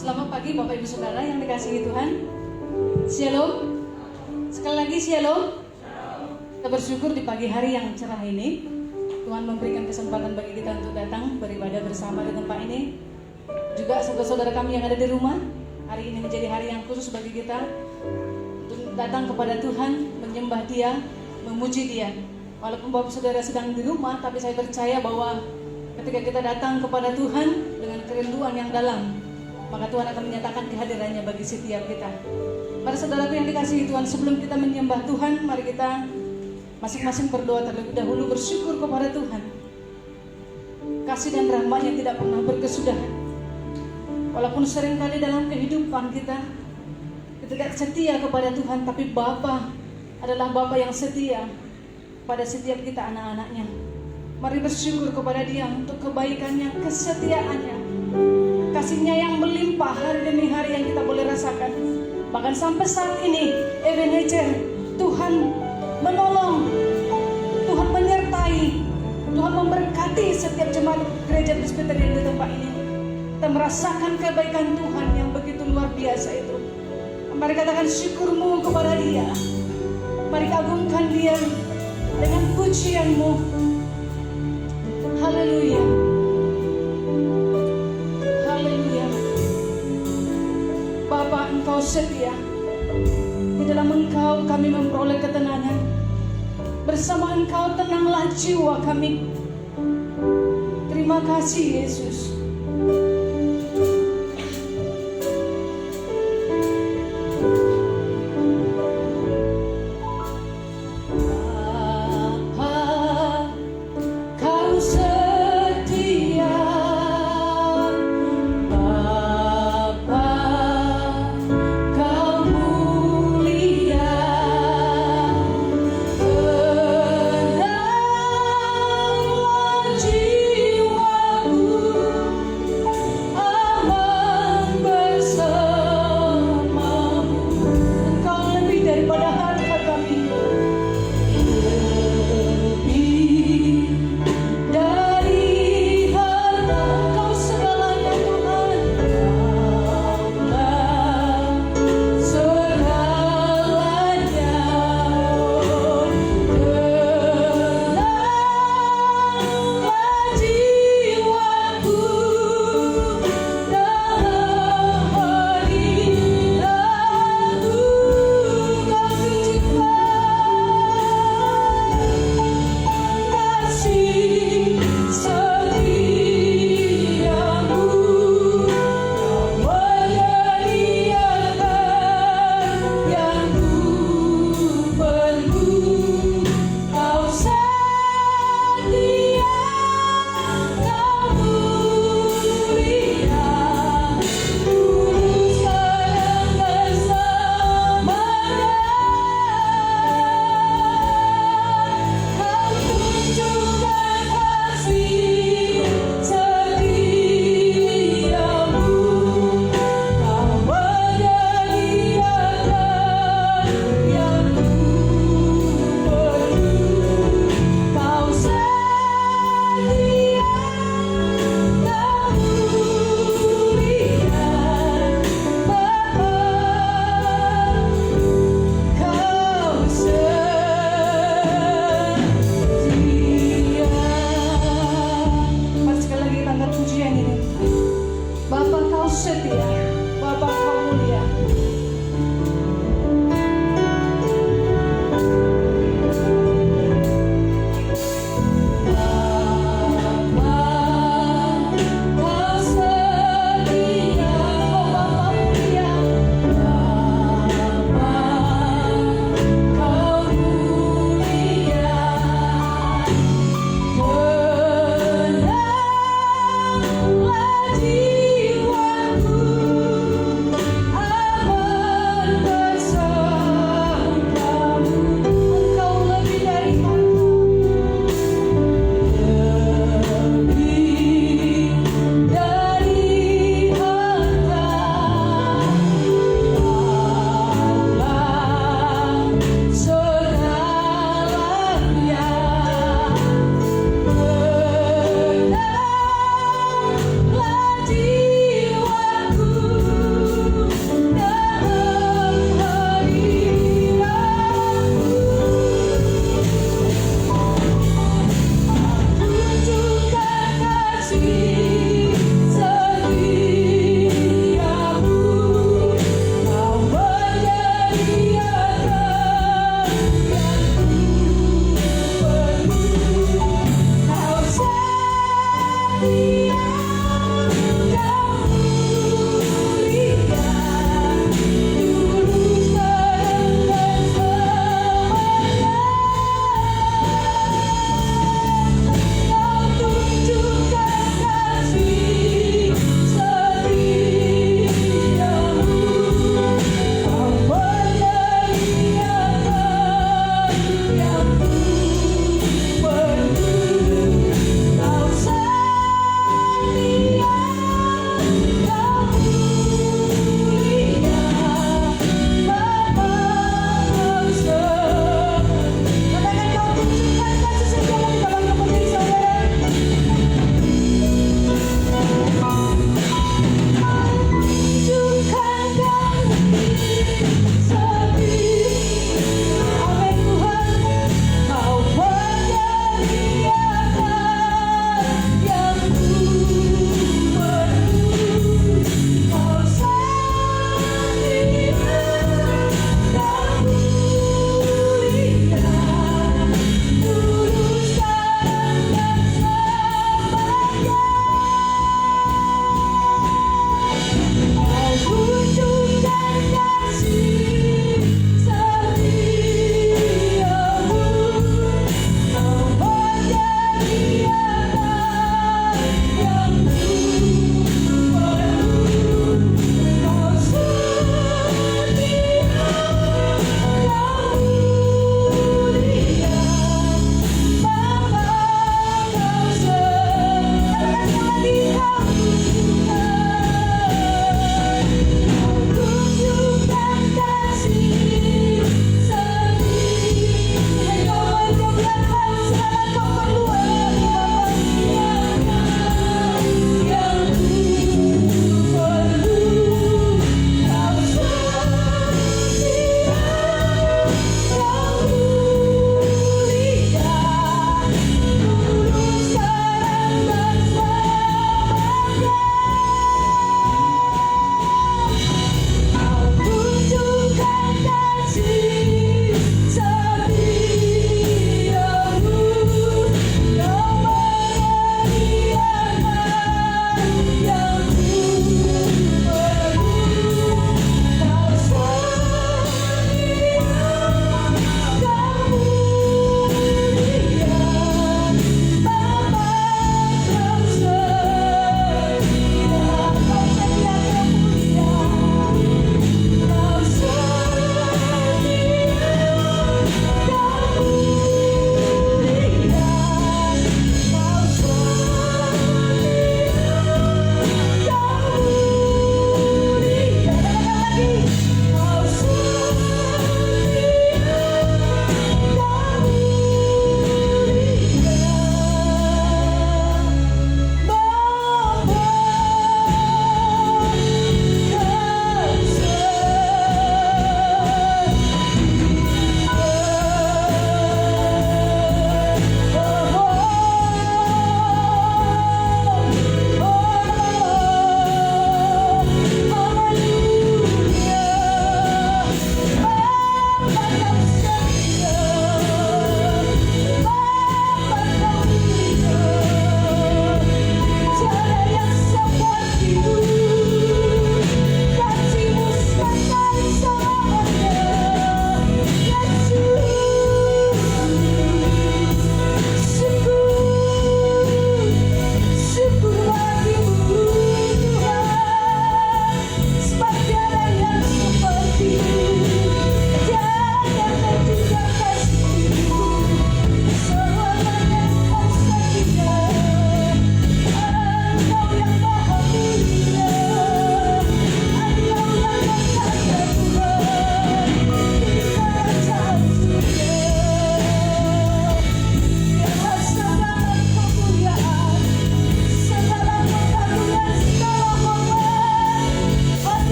Selamat pagi Bapak Ibu Saudara yang dikasihi Tuhan. Shalom. Sekali lagi shalom. Kita bersyukur di pagi hari yang cerah ini Tuhan memberikan kesempatan bagi kita untuk datang beribadah bersama di tempat ini. Juga saudara-saudara kami yang ada di rumah, hari ini menjadi hari yang khusus bagi kita untuk datang kepada Tuhan, menyembah Dia, memuji Dia. Walaupun Bapak Saudara sedang di rumah, tapi saya percaya bahwa ketika kita datang kepada Tuhan dengan kerinduan yang dalam, maka Tuhan akan menyatakan kehadirannya bagi setiap kita. Para saudaraku yang dikasihi Tuhan, sebelum kita menyembah Tuhan, mari kita masing-masing berdoa terlebih dahulu, bersyukur kepada Tuhan. Kasih dan rahmat-Nya tidak pernah berkesudahan. Walaupun seringkali dalam kehidupan kita tidak setia kepada Tuhan, tapi Bapa adalah Bapa yang setia pada setiap kita anak-anaknya. Mari bersyukur kepada Dia untuk kebaikannya, kesetiaannya, kasih-Nya yang melimpah hari demi hari yang kita boleh rasakan. Bahkan sampai saat ini Ebenezer, Tuhan menolong, Tuhan menyertai, Tuhan memberkati setiap jemaat gereja Presbyterian di tempat ini. Kita merasakan kebaikan Tuhan yang begitu luar biasa itu. Mari katakan syukurmu kepada Dia. Mari agungkan Dia dengan pujianmu. Haleluya. Bapa, Engkau setia. Di dalam Engkau kami memperoleh ketenangan. Bersama Engkau tenanglah jiwa kami. Terima kasih Yesus. Jiwaku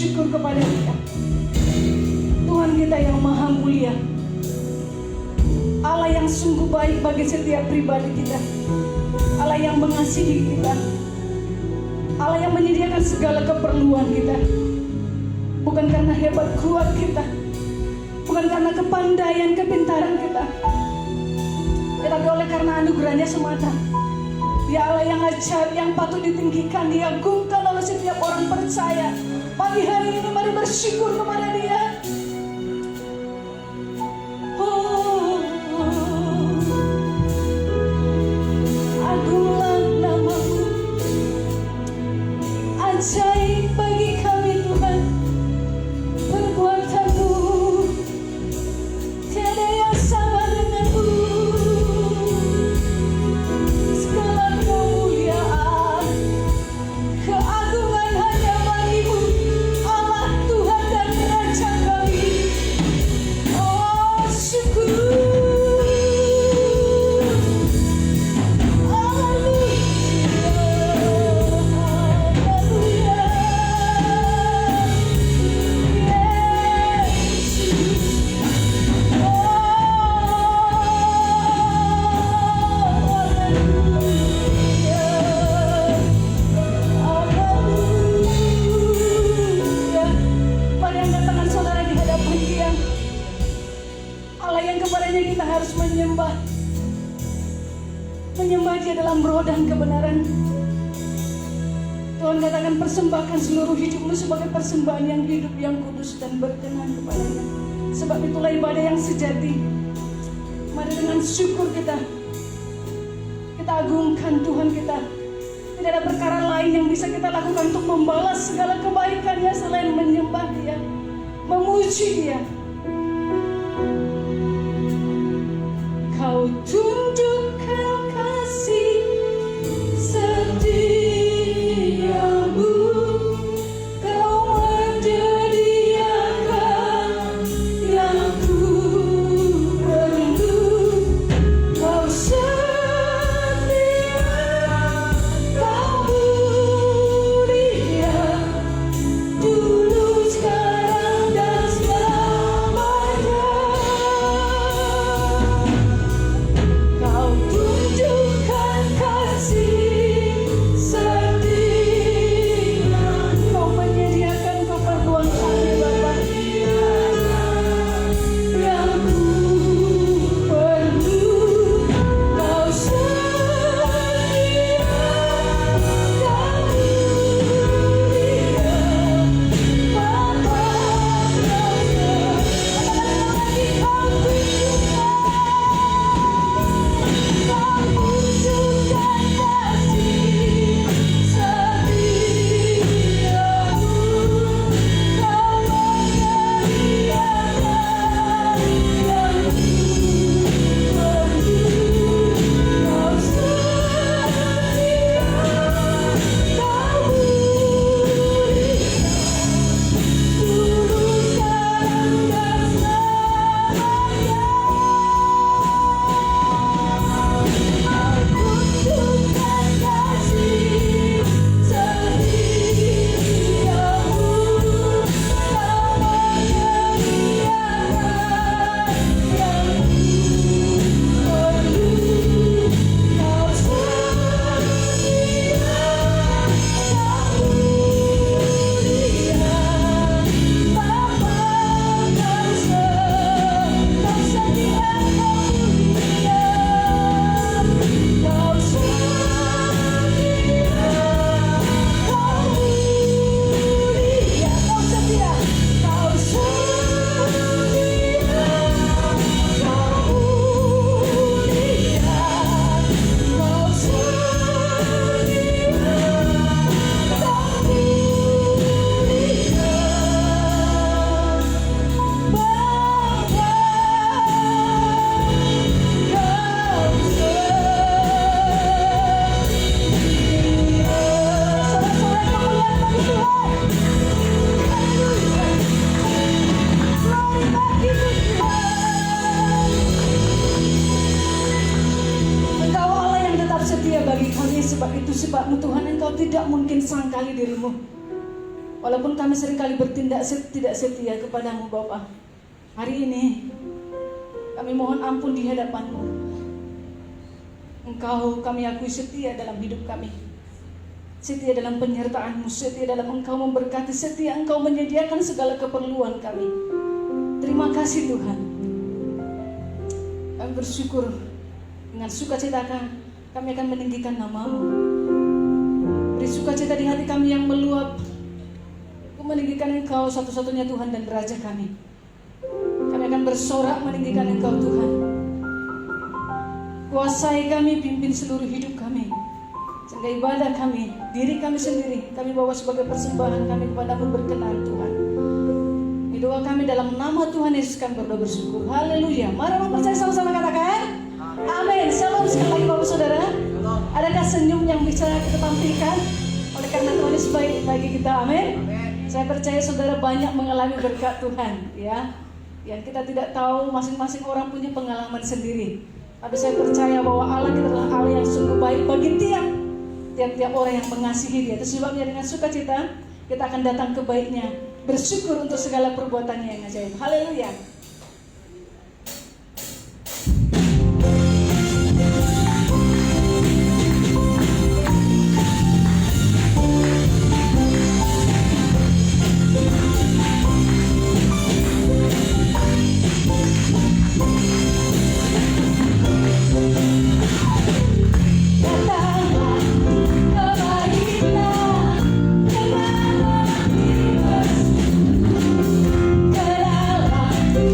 bersyukur kepada Dia. Tuhan kita yang maha mulia, Allah yang sungguh baik bagi setiap pribadi kita, Allah yang mengasihi kita, Allah yang menyediakan segala keperluan kita. Bukan karena hebat kuat kita, bukan karena kepandaian, kepintaran kita, tetapi oleh karena anugerahnya semata. Dia Allah yang ajaib, yang patut ditinggikan, diagungkan oleh setiap orang percaya. Pagi hari ini mari bersyukur kepada Dia. Agunglah nama-Mu, ajaib bagi kami Tuhan. Perbuatan-Mu tiada yang sama dengan-Mu. Segala kemuliaan, keagungan hanya bagi-Mu, Allah Tuhan dan Raja kami. Oh syukur. Mari angkat tangan saudara di hadapan Dia. Allah yang kepadanya kita harus menyembah. Menyembah Dia dalam roh dan kebenaran. Tuhan katakan persembahkan seluruh hidupmu sebagai persembahan yang hidup, yang kudus dan berkenan kepada-Nya. Sebab itulah ibadah yang sejati. Mari dengan syukur kita agungkan Tuhan kita. Tidak ada perkara lain yang bisa kita lakukan untuk membalas segala kebaikan-Nya selain menyembah Dia, memuji Dia. Kau tunjukkan kasih setiamu, Kau menyediakan yang ku perlu. Kau setia, Kau mulia, dulu, sekarang, dan selamanya. Kau tunjukkan kasih setia, Kau menyediakan keperluan kami Bapa, yang ku perlu. Kau setia, Kau mulia, Bapa Raja. Kau tunjukkan kasih setiamu, Kau menyediakan yang ku perlu. Kau setia, Kau mulia, dulu, sekarang, dan selamanya. Kau tunjukkan kasih setiamu, Kau menyediakan yang ku perlu. Kau setia, Kau mulia, Bapa Raja. Kau setia, Kau mulia, Kau setia, Kau mulia, Kau setia, Kau setia, Kau mulia, Kau setia, Kau mulia, Bapa Engkau Allah yang tetap setia bagi kami. Sebab itu, sebab-Mu Tuhan, Engkau tidak mungkin sangkali dirimu. Walaupun kami seringkali bertindak tidak setia kepadamu Bapa, hari ini kami mohon ampun di hadapan-Mu. Engkau kami akui setia dalam hidup kami, setia dalam penyertaan-Mu, setia dalam Engkau memberkati, setia Engkau menyediakan segala keperluan kami. Terima kasih Tuhan. Kami bersyukur, dengan sukacita kami akan meninggikan nama-Mu. Beri sukacita di hati kami yang meluap, meninggikan Engkau satu-satunya Tuhan dan Raja kami. Kami akan bersorak meninggikan Engkau Tuhan. Kuasai kami, pimpin seluruh hidup kami, sehingga ibadah kami, diri kami sendiri, kami bawa sebagai persembahan kami kepada-Mu berkenan Tuhan. Ini doa kami dalam nama Tuhan Yesus kami berdoa bersyukur. Haleluya. Mari orang percaya sama-sama katakan amin. Shalom sekali lagi Bapak Saudara. Adakah senyum yang bisa kita tampilkan? Oleh karena Tuhan Yesus baik bagi kita, amin. Saya percaya saudara banyak mengalami berkat Tuhan, ya. Yang kita tidak tahu, masing-masing orang punya pengalaman sendiri. Tapi saya percaya bahwa Allah kita adalah Allah yang sungguh baik bagi tiap-tiap orang yang mengasihi Dia. Itu sebabnya dengan sukacita kita akan datang ke baik-Nya, bersyukur untuk segala perbuatannya yang ajaib. Haleluya. Kedalam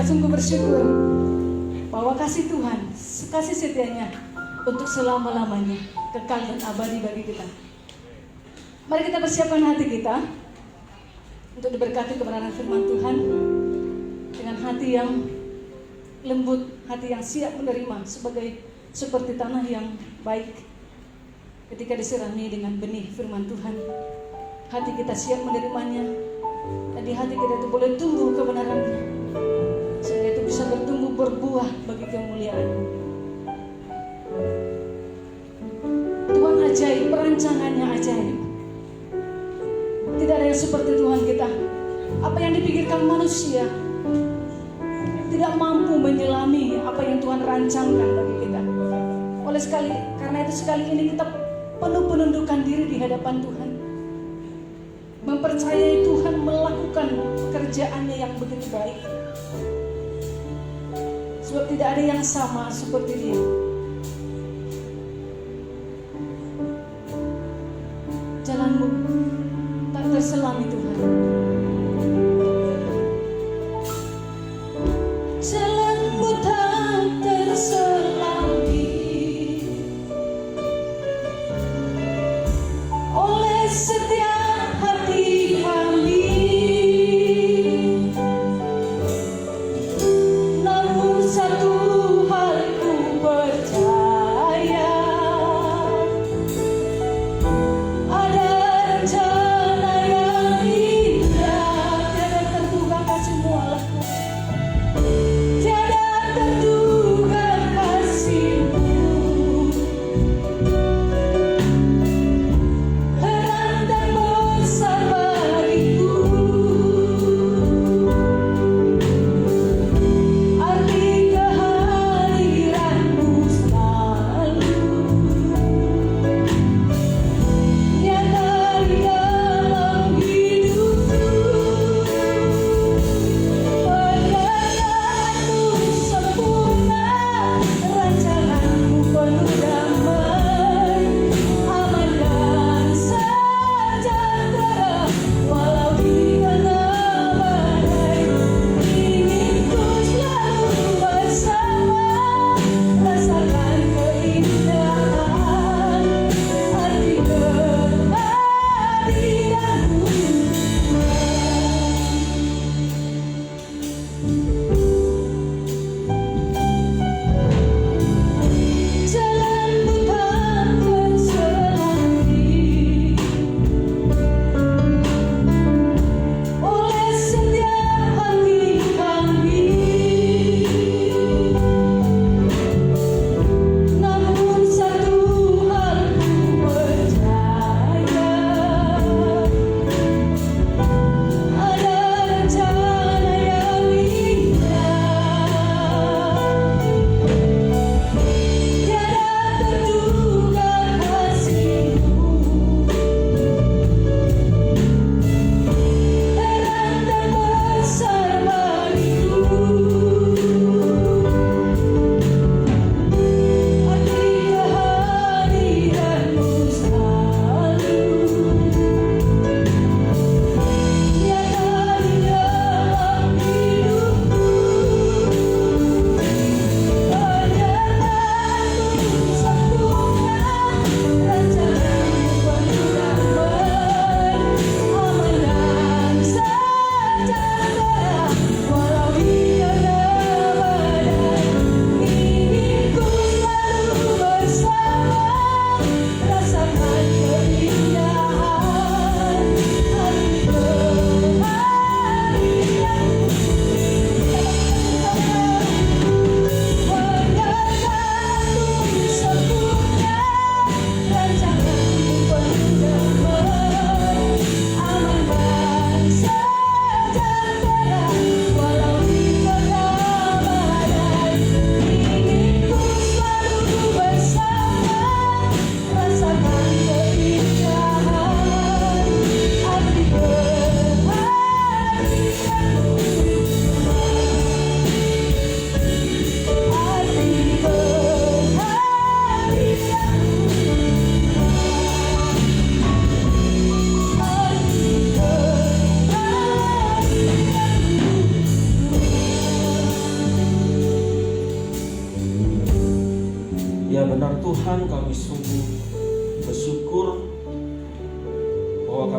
kita sungguh bersyukur bahwa kasih Tuhan, kasih setianya untuk selama-lamanya, kekal dan abadi bagi kita. Mari kita persiapkan hati kita untuk diberkati kebenaran firman Tuhan dengan hati yang lembut, hati yang siap menerima seperti tanah yang baik ketika disirami dengan benih firman Tuhan. Hati kita siap menerimanya, dan di hati kita itu boleh tumbuh kebenarannya, sehingga itu bisa bertumbuh berbuah bagi kemuliaan Tuhan. Ajaib, perancangannya ajaib. Tidak ada yang seperti Tuhan kita. Apa yang dipikirkan manusia tidak mampu menyelami apa yang Tuhan rancangkan bagi kita. Karena itu sekali ini kita penuh penundukan diri di hadapan Tuhan, mempercayai Tuhan melakukan pekerjaannya yang begitu baik, sebab tidak ada yang sama seperti Dia. Jalanmu tak terselami Tuhan. Jalanmu tak terselami oleh setiap hati kami. Namun satu hal ku percaya, ada rencana yang indah. Tiada terduga kasih-Mu Allahku, tiada terduga kasih-Mu. Heran dan bersabariku, arti kehadiran-Mu selalu nyata di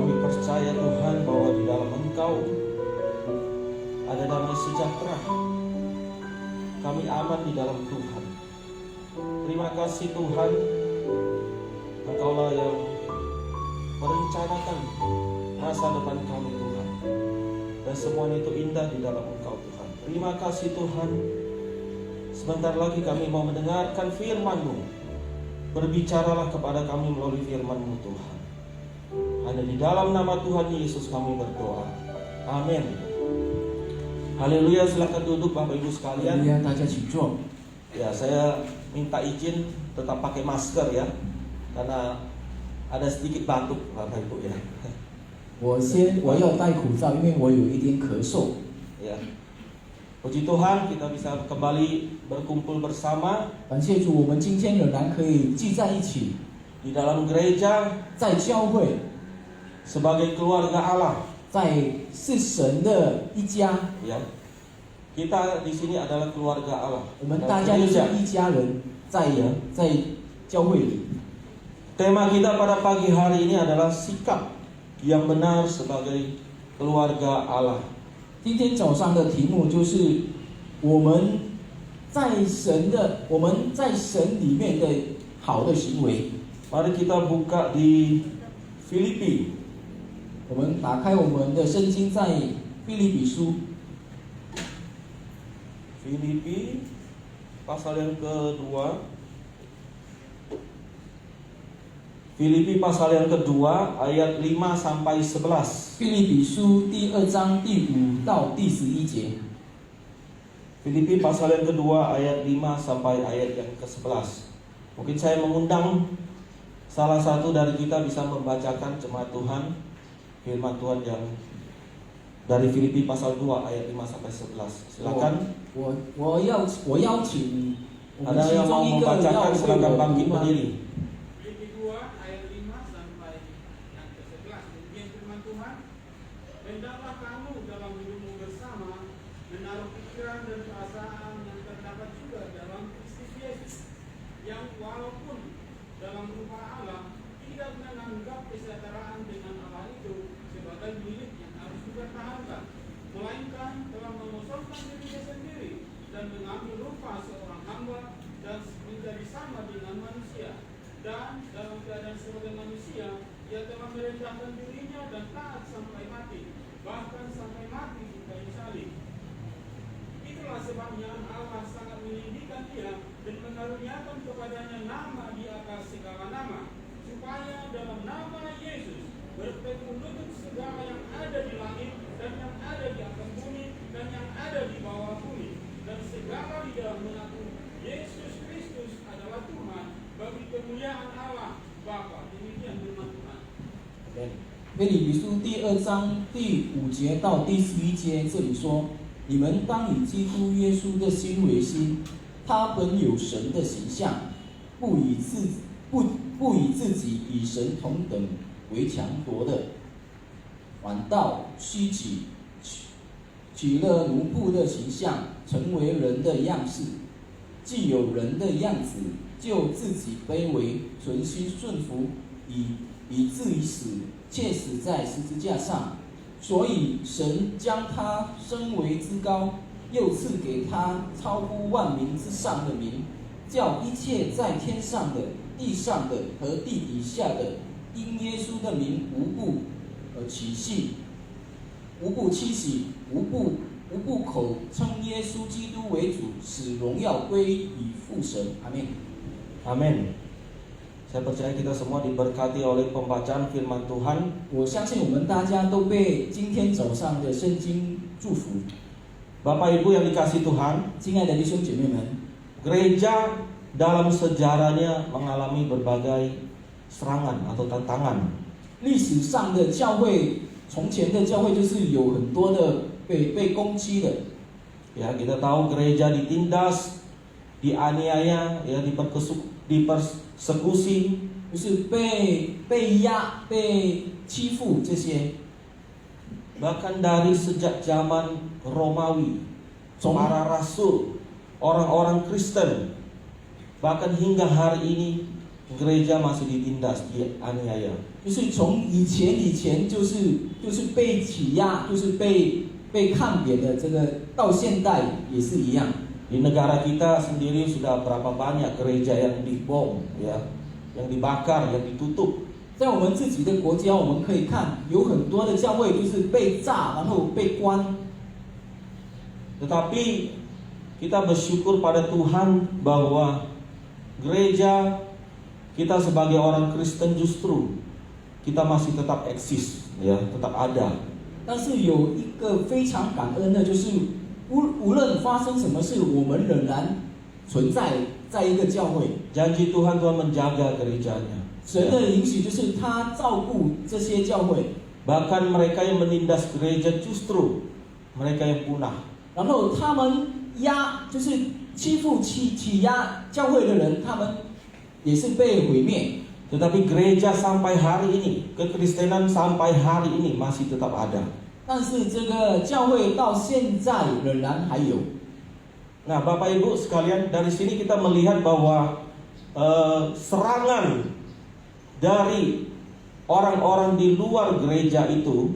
Kami percaya Tuhan bahwa di dalam Engkau ada damai sejahtera. Kami aman di dalam Tuhan. Terima kasih Tuhan, Engkaulah yang merencanakan masa depan kami Tuhan, dan semuanya itu indah di dalam Engkau Tuhan. Terima kasih Tuhan. Sebentar lagi kami mau mendengarkan firman-Mu. Berbicaralah kepada kami melalui firman-Mu Tuhan. Hanya di dalam nama Tuhan Yesus kami berdoa. Amin. Haleluya. Silakan duduk Bapak Ibu sekalian. Ya, saya minta izin tetap pakai masker ya, karena ada sedikit batuk Bapak Ibu ya. 我要戴口罩，因为我有一点咳嗽。 Ya. Puji Tuhan kita bisa kembali berkumpul bersama 感谢主，我们今天仍然可以聚在一起， di dalam gereja 在教会， sebagai keluarga Allah. 是神的一家。 Ya. Kita di sini adalah keluarga Allah. 我们大家都是一家人，在教会里。 Tema kita pada pagi hari ini adalah sikap yang benar sebagai keluarga Allah. 今天早上的题目就是我们在神里面的好的行为。 Mari kita buka di Filipi. 我们打开我们的圣经，在腓立比书， Filipi pasal yang kedua. Filipi pasal yang kedua ayat 5 sampai 11. 腓立比书第2章第5到第11节。 Filipi pasal yang kedua ayat 5 sampai ayat yang ke-11. Mungkin saya mengundang salah satu dari kita bisa membacakan jemaat Tuhan firman Tuhan yang dari Filipi pasal 2 ayat 5 sampai 11. Silakan. 我邀请我们 Ada 其 yang 中 mau 一个 membacakan 要为 silakan 我 bangkit 读吗？ berdiri. Filipi 2 ayat 5 sampai yang ke-11. Demikian firman Tuhan. Hendaklah kamu dalam hidupmu bersama menaruh pikiran dan perasaan yang terdapat juga dalam Kristus Yesus, yang walaupun dalam rupa Allah tidak menganggap kesetaraan dengan Allah itu sebagai milik yang harus dipertahankan, melainkan telah mengosongkan dirinya sendiri dan mengambil rupa seorang hamba dan menjadi sama dengan manusia. Dan dalam keadaan sebagai manusia, ia telah merendahkan dirinya dan taat sampai mati, bahkan sampai mati di kayu salib. Itulah sebabnya Allah sangat meninggikan dia dan mengaruniakan kepadanya nama di atas segala nama, supaya dalam nama Yesus berpegang lutut segala yang ada di langit dan yang ada di atas bumi dan yang ada di bawah bumi, dan segala lidah mengaku Yesus Kristus adalah Tuhan bagi kemuliaan Allah Bapa. Demikian firman Tuhan. 腓立比书第2章第5节到第11节，这里说：你们当以基督耶稣的心为心，他本有神的形象，不以自己与神同等为强夺的，反倒虚起，取了奴仆的形象，成为人的样式。既有人的样子，就自己卑微，存心顺服，以至于死，且死在十字架上。所以神将他升为至高，又赐给他超乎万民之上的名，叫一切在天上的、地上的和地底下的，因耶稣的名无不起誓，无不口称耶稣基督为主，使荣耀归于父神。阿门。 Amin. Saya percaya kita semua diberkati oleh pembacaan firman Tuhan. 我相信我们大家都被今天早上的圣经祝福。 Bapak Ibu yang dikasihi Tuhan, 亲爱的弟兄姐妹们， gereja dalam sejarahnya mengalami berbagai serangan atau tantangan. 历史上的教会，从前的教会就是有很多的被攻击的。 Ya, kita tahu gereja ditindas, dianiaya, ya, dipersekusi, 就是被压、被欺负这些。 bahkan dari sejak zaman Romawi, para rasul, orang-orang Kristen, bahkan hingga hari ini gereja masih ditindas, dianiaya. 就是从以前就是被挤压，就是被看扁的这个，到现在也是一样。 Di negara kita sendiri sudah berapa banyak gereja yang dibom, ya, yang dibakar, yang ditutup. 在我们自己的国家，我们可以看有很多的教会就是被炸，然后被关。 Tetapi kita bersyukur pada Tuhan bahwa gereja kita sebagai orang Kristen justru kita masih tetap eksis, ya, tetap ada. 但是有一个非常感恩的，就是无论发生什么事，我们仍然存在在一个教会。 Janji Tuhan menjaga gerejanya. 神的允许就是他照顾这些教会， Bahkan mereka yang menindas gereja justru mereka yang punah. 然后他们就是欺负欺压教会的人，他们也是被毁灭。 Tetapi gereja sampai hari ini, kekristenan sampai hari ini masih tetap ada. 但是这个教会到现在仍然还有。 Nah, Bapak Ibu sekalian, dari sini kita melihat bahwa serangan dari orang-orang di luar gereja itu,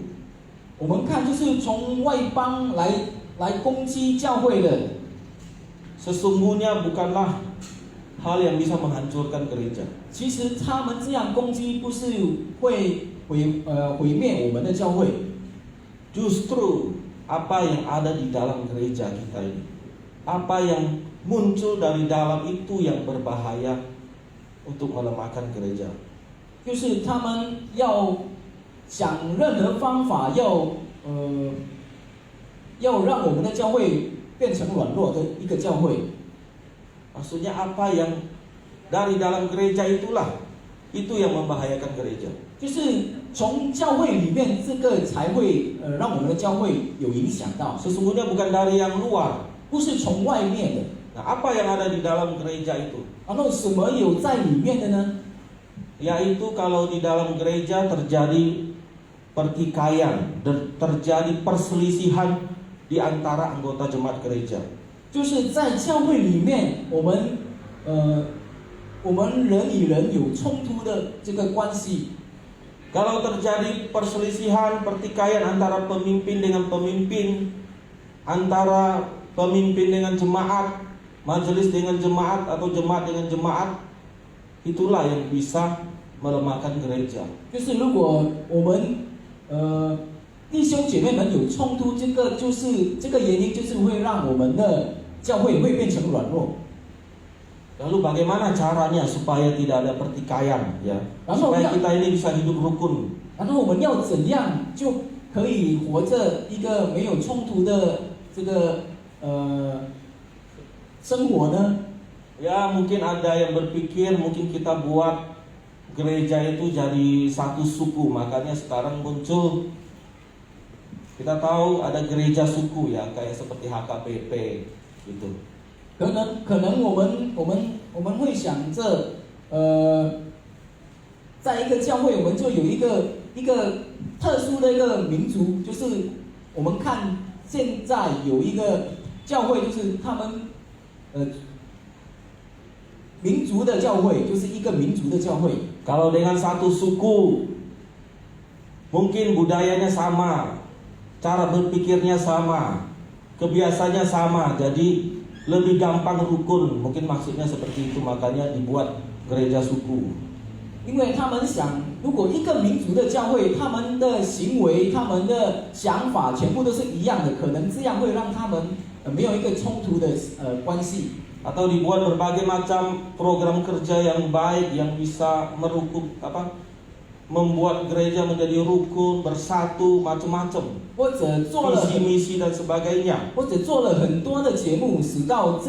我们看就是从外邦来攻击教会的， sesungguhnya bukanlah hal yang bisa menghancurkan gereja. 其实他们这样攻击不是会毁灭我们的教会， Justru apa yang ada di dalam gereja kita ini, apa yang muncul dari dalam itu yang berbahaya untuk melemahkan gereja. 就是他们要想任何方法要让我们的教会变成软弱的一个教会。 Maksudnya apa yang dari dalam gereja itulah itu yang membahayakan gereja. 就是从教会里面这个才会让我们的教会有影响到， Sesungguhnya bukan dari yang luar. 不是从外面的。 Nah, apa yang ada di dalam gereja itu? 然后什么有在里面的呢？ Yaitu kalau di dalam gereja terjadi pertikaian dan terjadi perselisihan di antara anggota jemaat gereja. 就是在教会里面，我们人与人有冲突的这个关系。 Kalau terjadi perselisihan, pertikaian antara pemimpin dengan pemimpin, antara pemimpin dengan jemaat, majelis dengan jemaat atau jemaat dengan jemaat, itulah yang bisa melemahkan gereja. 就是如果我们弟兄姐妹们有冲突，这个原因就是会让我们的教会会变成软弱。 Lalu bagaimana caranya supaya tidak ada pertikaian, ya? Supaya kita ini bisa hidup rukun. 然后我们要怎样就可以活着一个没有冲突的这个生活呢？ Ya, mungkin ada yang berpikir mungkin kita buat gereja itu jadi satu suku, makanya sekarang muncul, kita tahu ada gereja suku, ya, kayak seperti HKBP gitu. 可能我们会想着，在一个教会，我们就有一个特殊的一个民族，就是我们看现在有一个教会，就是他们民族的教会，就是一个民族的教会。 Kalau dengan satu suku, mungkin budayanya sama, cara berpikirnya sama, kebiasaannya sama, jadi lebih gampang rukun, mungkin maksudnya seperti itu, makanya dibuat gereja suku. 因为他们想，如果一个民族的教会，他们的行为、他们的想法全部都是一样的，可能这样会让他们没有一个冲突的关系。 Atau dibuat berbagai macam program kerja yang baik yang bisa membuat gereja menjadi rukun, bersatu, macam-macam. 或者做了 misi-misi dan sebagainya. 或者做了很多的节目，使到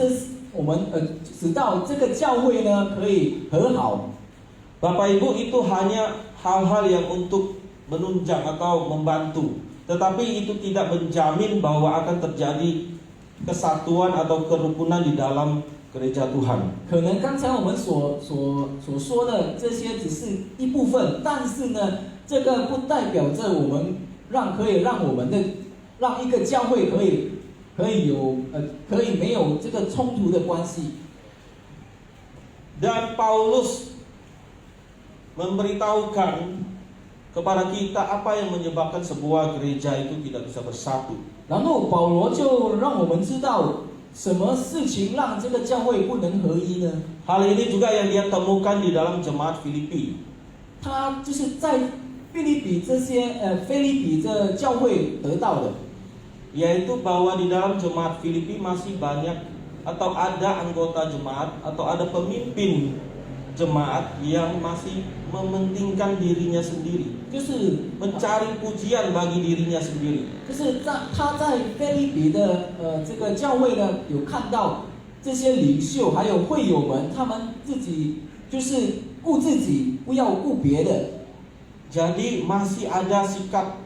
这个教会呢可以和好。 Bapak Ibu, itu hanya hal-hal yang untuk menunjang atau membantu, tetapi itu tidak menjamin bahwa akan terjadi kesatuan atau kerukunan di dalam gereja Tuhan. 可能刚才我们所说的这些只是一部分，但是呢，这个不代表着我们可以让一个教会可以没有这个冲突的关系。 Dan Paulus memberitahukan kepada kita apa yang menyebabkan sebuah gereja itu tidak bisa bersatu. 然后保罗就让我们知道什么事情让这个教会不能合一呢？ Hal ini juga yang dia temukan di dalam jemaat Filipi. 他就是在腓立比这教会得到的， Yaitu bahwa di dalam jemaat Filipi masih banyak atau ada anggota jemaat atau ada pemimpin jemaat yang masih mementingkan dirinya sendiri, 就是 mencari pujian bagi dirinya sendiri. 他在腓立比的这个教会呢，有看到这些领袖还有会友们，他们自己就是顾自己，不要顾别的。 Jadi masih ada sikap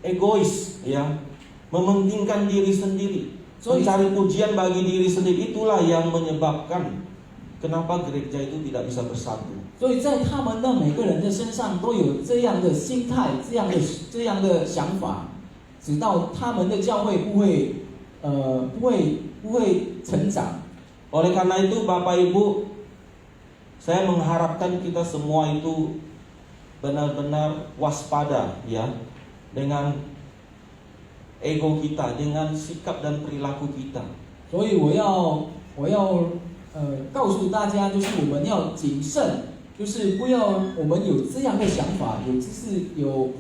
egois, ya, mementingkan diri sendiri, mencari pujian bagi diri sendiri. Itulah yang menyebabkan kenapa gereja itu tidak bisa bersatu. 所以在他们的每个人的身上都有这样的心态，这样的想法，直到他们的教会不会成长。 Oleh karena itu Bapak Ibu, saya mengharapkan kita semua itu benar-benar waspada, ya, dengan ego kita, dengan sikap dan perilaku kita. 所以我要告诉大家，就是我们要谨慎，就是不要我们有这样的想法，有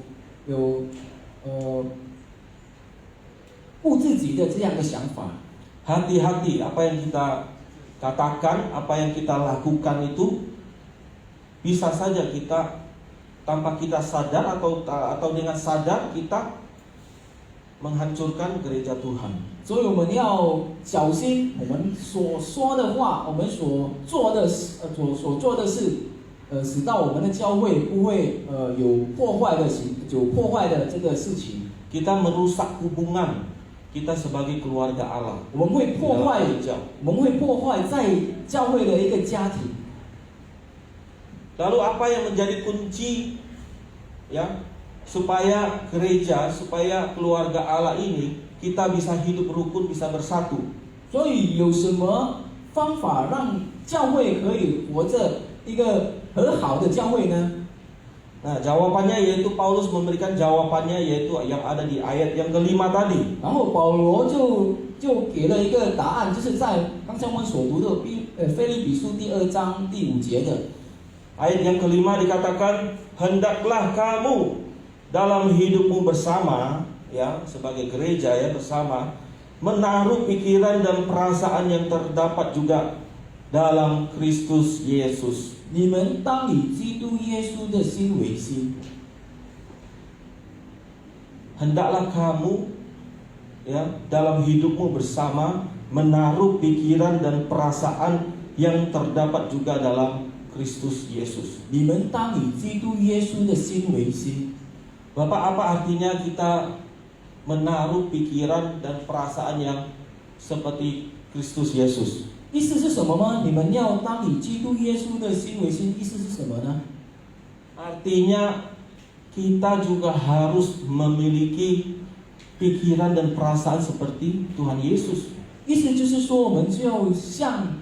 顾自己的这样的想法。 Hati-hati apa yang kita katakan, apa yang kita lakukan itu bisa saja kita tanpa kita sadar atau dengan sadar kita menghancurkan gereja Tuhan. 所以我们要小心，我们所说的话，我们所做的事，使到我们的教会不会有破坏的这个事情。 Kita merusak hubungan kita sebagai keluarga Allah. 我们会破坏在教会的一个家庭。 Lalu apa yang menjadi kunci, ya, supaya gereja, supaya keluarga Allah ini kita bisa hidup rukun, bisa bersatu? 所以有什么方法让教会可以活着一个和好的教会呢？ Nah, jawabannya yaitu Paulus memberikan jawabannya yaitu yang ada di ayat yang kelima tadi. 然后保罗就给了一个答案，就是在刚才我们所读的腓立比书第2章第5节的。 Ayat yang kelima dikatakan, hendaklah kamu dalam hidupmu bersama, ya, sebagai gereja, ya, bersama, menaruh pikiran dan perasaan yang terdapat juga dalam Kristus Yesus. 你们当以基督耶稣的心为心。 Hendaklah kamu, ya, dalam hidupmu bersama menaruh pikiran dan perasaan yang terdapat juga dalam Kristus Yesus. 你们当以基督耶稣的心为心。 Bapak, apa artinya kita menaruh pikiran dan perasaan yang seperti Kristus Yesus? 意思是什么呢？你们要当以基督耶稣的心为心，意思是什么呢？ Artinya kita juga harus memiliki pikiran dan perasaan seperti Tuhan Yesus. 意思就是说，我们就要像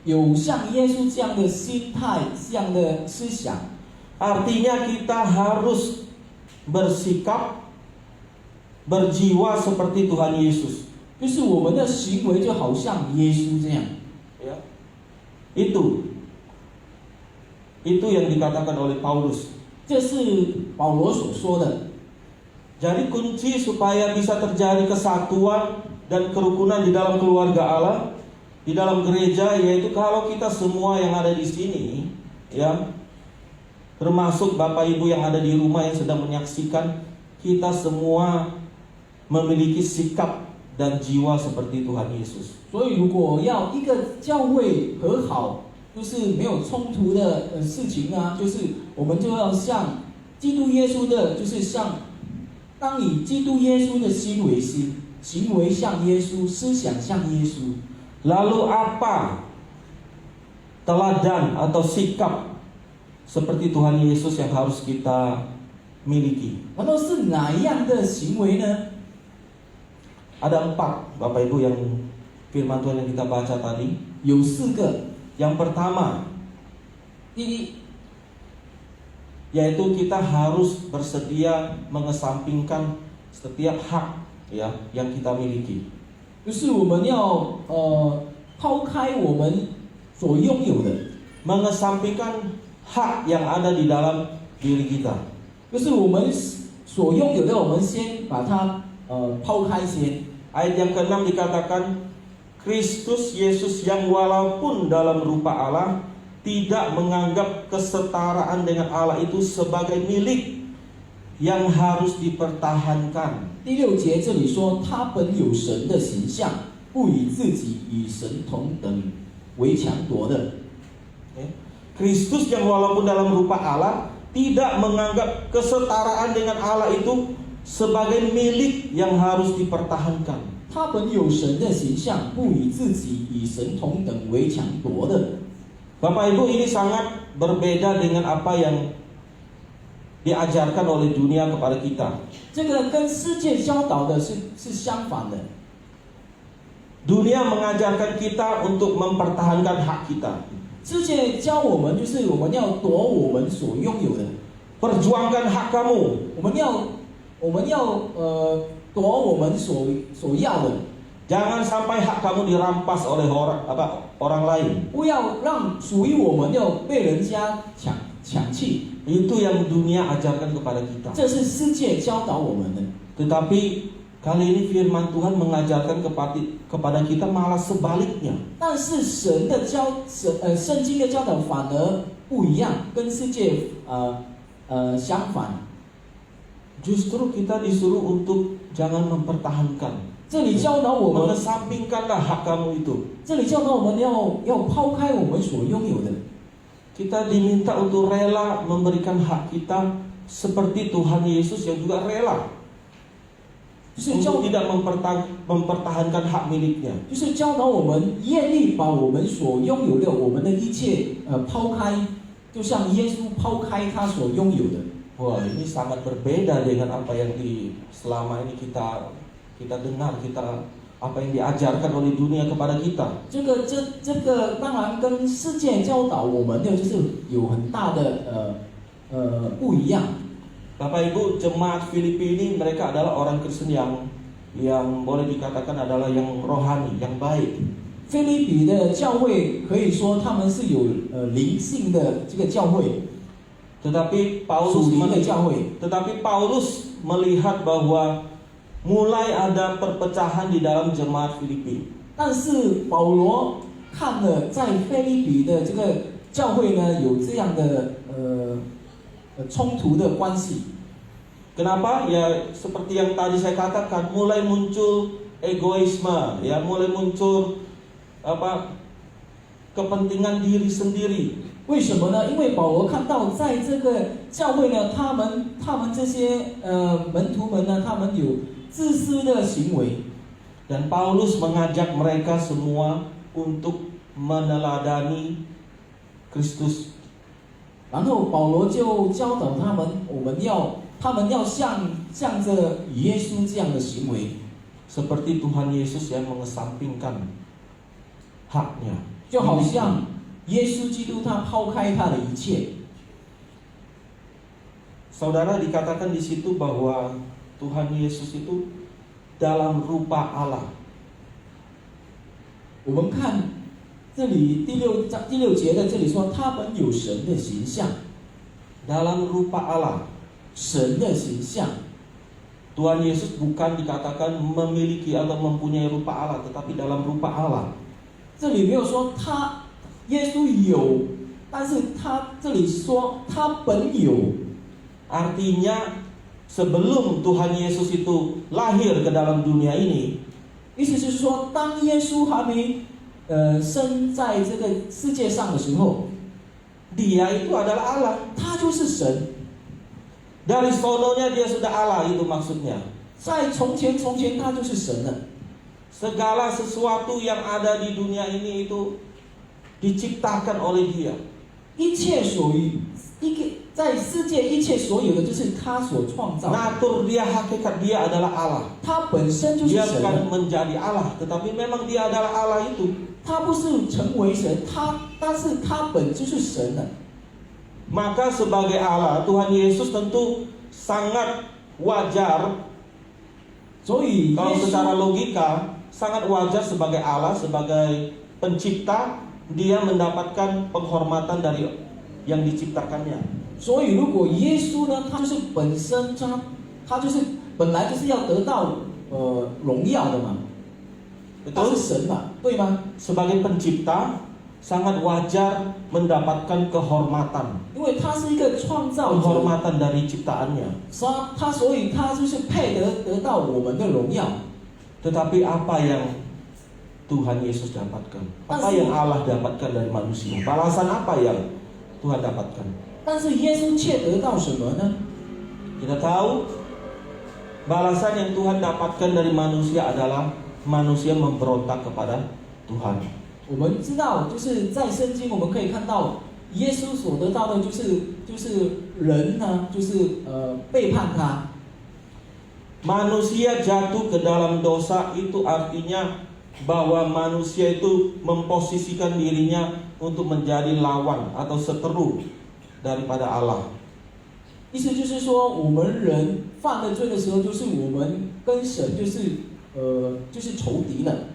耶稣这样的心态，这样的思想。 Artinya kita harus bersikap, berjiwa seperti Tuhan Yesus. 就是我们的行为就好像耶稣这样。 Ya. Itu yang dikatakan oleh Paulus. 这是保罗所说的。 Jadi kunci supaya bisa terjadi kesatuan dan kerukunan di dalam keluarga Allah, di dalam gereja, yaitu kalau kita semua yang ada di sini, ya, termasuk Bapak Ibu yang ada di rumah yang sedang menyaksikan, kita semua memiliki sikap dan jiwa seperti Tuhan Yesus. 所以，如果要一个教会和好，就是没有冲突的事情啊，就是我们就要像基督耶稣的，就是当以基督耶稣的心为心，行为像耶稣，思想像耶稣。 Lalu apa teladan atau sikap seperti Tuhan Yesus yang harus kita miliki? 然后是哪样的行为呢？ Ada 4, Bapak Ibu, yang firman Tuhan yang kita baca tadi. 有4个。 Yang pertama, 第一， yaitu kita harus bersedia mengesampingkan setiap hak ya yang kita miliki. 就是我们要抛开我们所拥有的， Mengesampingkan hak yang ada di dalam diri kita. 就是我们所拥有的，我们先把它抛开先。 Ayat yang ke-6 dikatakan Kristus Yesus yang walaupun dalam rupa Allah tidak menganggap kesetaraan dengan Allah itu sebagai milik yang harus dipertahankan. 第6节这里说，他本有神的形象，不以自己与神同等为强夺的。 Kristus yang walaupun dalam rupa Allah tidak menganggap kesetaraan dengan Allah itu sebagai milik yang harus dipertahankan. 他本有神的形象，不以自己与神同等为强夺的。 Bapak Ibu, ini sangat berbeda dengan apa yang diajarkan oleh dunia kepada kita. 这个跟世界教导的是相反的。 Dunia mengajarkan kita untuk mempertahankan hak kita. 世界教我们就是我们要夺我们所拥有的， Perjuangkan hak kamu. 我们要夺我们所要的， Jangan sampai hak kamu dirampas oleh orang lain. 不要让属于我们要被人家抢去。 Itu yang dunia ajarkan kepada kita. 这是世界教导我们的。 Tetapi kali ini firman Tuhan mengajarkan kepada kita malah sebaliknya. 但是圣经的教导反而不一样，跟世界相反。 Justru kita disuruh untuk jangan mempertahankan. 这里教导我们， Mengesampingkanlah hak kamu itu. 这里教导我们要抛开我们所拥有的。 Kita diminta untuk rela memberikan hak kita seperti Tuhan Yesus yang juga rela 就是教 untuk tidak mempertahankan hak miliknya. 就是教导我们愿意把我们所拥有的，我们的一切抛开，就像耶稣抛开他所拥有的。 Wah, ini sangat berbeda dengan apa yang selama ini kita dengar, apa yang diajarkan oleh dunia kepada kita. 这个当然跟世界教导我们的就是有很大的不一样。 Bapak Ibu, jemaat Filipi ini mereka adalah orang Kristen yang boleh dikatakan adalah yang rohani, yang baik. 菲律比的教会可以说他们是有灵性的这个教会， Tetapi 属灵的教会。 Paulus melihat bahwa mulai ada perpecahan di dalam jemaat Filipi. 但是保罗看了在菲律比的这个教会呢，有这样的冲突的关系。 Kenapa? Ya seperti yang tadi saya katakan, mulai muncul egoisme, ya mulai muncul kepentingan diri sendiri. 为什么呢？因为保罗看到在这个教会呢，他们这些门徒们呢，他们有自私的行为。 Dan Paulus mengajak mereka semua untuk meneladani Kristus. 然后保罗就教导他们，他们要像着耶稣这样的行为， Seperti Tuhan Yesus yang mengesampingkan haknya. 就好像耶稣基督他抛开他的一切。 Saudara, dikatakan di situ bahwa Tuhan Yesus itu dalam rupa Allah. 我们看这里第六节的这里说，他本有神的形象， Dalam rupa Allah. 神的形象。 Tuhan Yesus bukan dikatakan memiliki atau mempunyai rupa Allah, tetapi dalam rupa Allah. 这里没有说耶稣有，但是他这里说他本有。 Artinya sebelum Tuhan Yesus itu lahir ke dalam dunia ini, 意思就是说，当耶稣还没生在这个世界上的时候， Dia itu adalah Allah. 他就是神。 Dari sononya dia sudah Allah, itu maksudnya. 在从前他就是神了。 Segala sesuatu yang ada di dunia ini itu diciptakan oleh Dia. 一切在世界一切所有的，就是他所创造的。 Natur dia, hakikat dia adalah Allah. 他本身就是 Dia 神 bukan 了， menjadi Allah, tetapi memang dia adalah Allah itu. 他不是成为神，但是他本就是神了。maka sebagai Allah, Tuhan Yesus tentu sangat wajar. 所以耶 Kalau 稣 secara logika, sangat wajar sebagai Allah, sebagai pencipta, dia mendapatkan penghormatan dari yang diciptakannya. 所以如果耶稣呢，他就是本身他就是本来就是要得到荣耀的嘛，他是 Betul? 神嘛，对吗？ Sebagai pencipta, sangat wajar mendapatkan kehormatan. 因为他是一个创造者， Penghormatan dari ciptaannya. 所以他就是配得到我们的荣耀。 Tetapi apa yang Tuhan Yesus dapatkan? Apa yang Allah dapatkan dari manusia? Balasan apa yang Tuhan dapatkan? 但是耶稣却得到什么呢？ Kita tahu balasan yang Tuhan dapatkan dari manusia adalah manusia memberontak kepada Tuhan. 我们知道，就是在圣经我们可以看到，耶稣所得到的就是人呢，就是背叛他。 Manusia jatuh ke dalam dosa itu artinya bahwa manusia itu memposisikan dirinya untuk menjadi lawan atau seteru daripada Allah. 意思就是说，我们人犯了罪的时候，就是我们跟神就是仇敌了。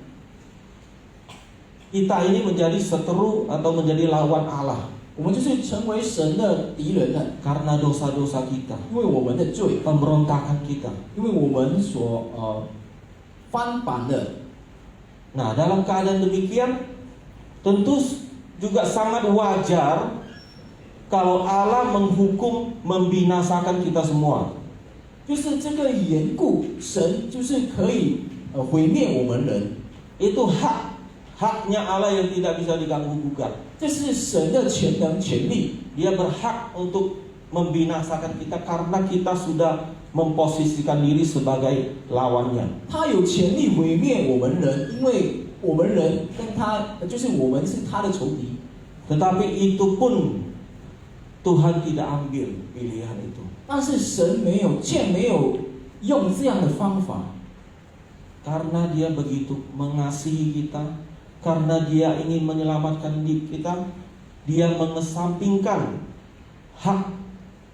Kita ini menjadi seteru atau menjadi lawan Allah 我们就是成为神的敌人了， karena dosa-dosa kita, 因为我们的罪， pemberontakan kita. 因为我们所翻版的。 Nah, dalam keadaan demikian, tentu juga sangat wajar kalau Allah menghukum, membinasakan kita semua. 就是这个缘故，神就是可以毁灭我们人， Itu haknya Allah yang tidak bisa diganggu gugat. 这是神的全能权利。 Dia berhak untuk membinasakan kita karena kita sudah memposisikan diri sebagai lawannya. 他有权利毁灭我们人，因为我们人跟他就是我们是他的仇敌。 Tetapi itu pun Tuhan tidak ambil pilihan itu. 但是神却没有用这样的方法， Karena dia begitu mengasihi kita, karena dia ingin menyelamatkan kita, dia mengesampingkan hak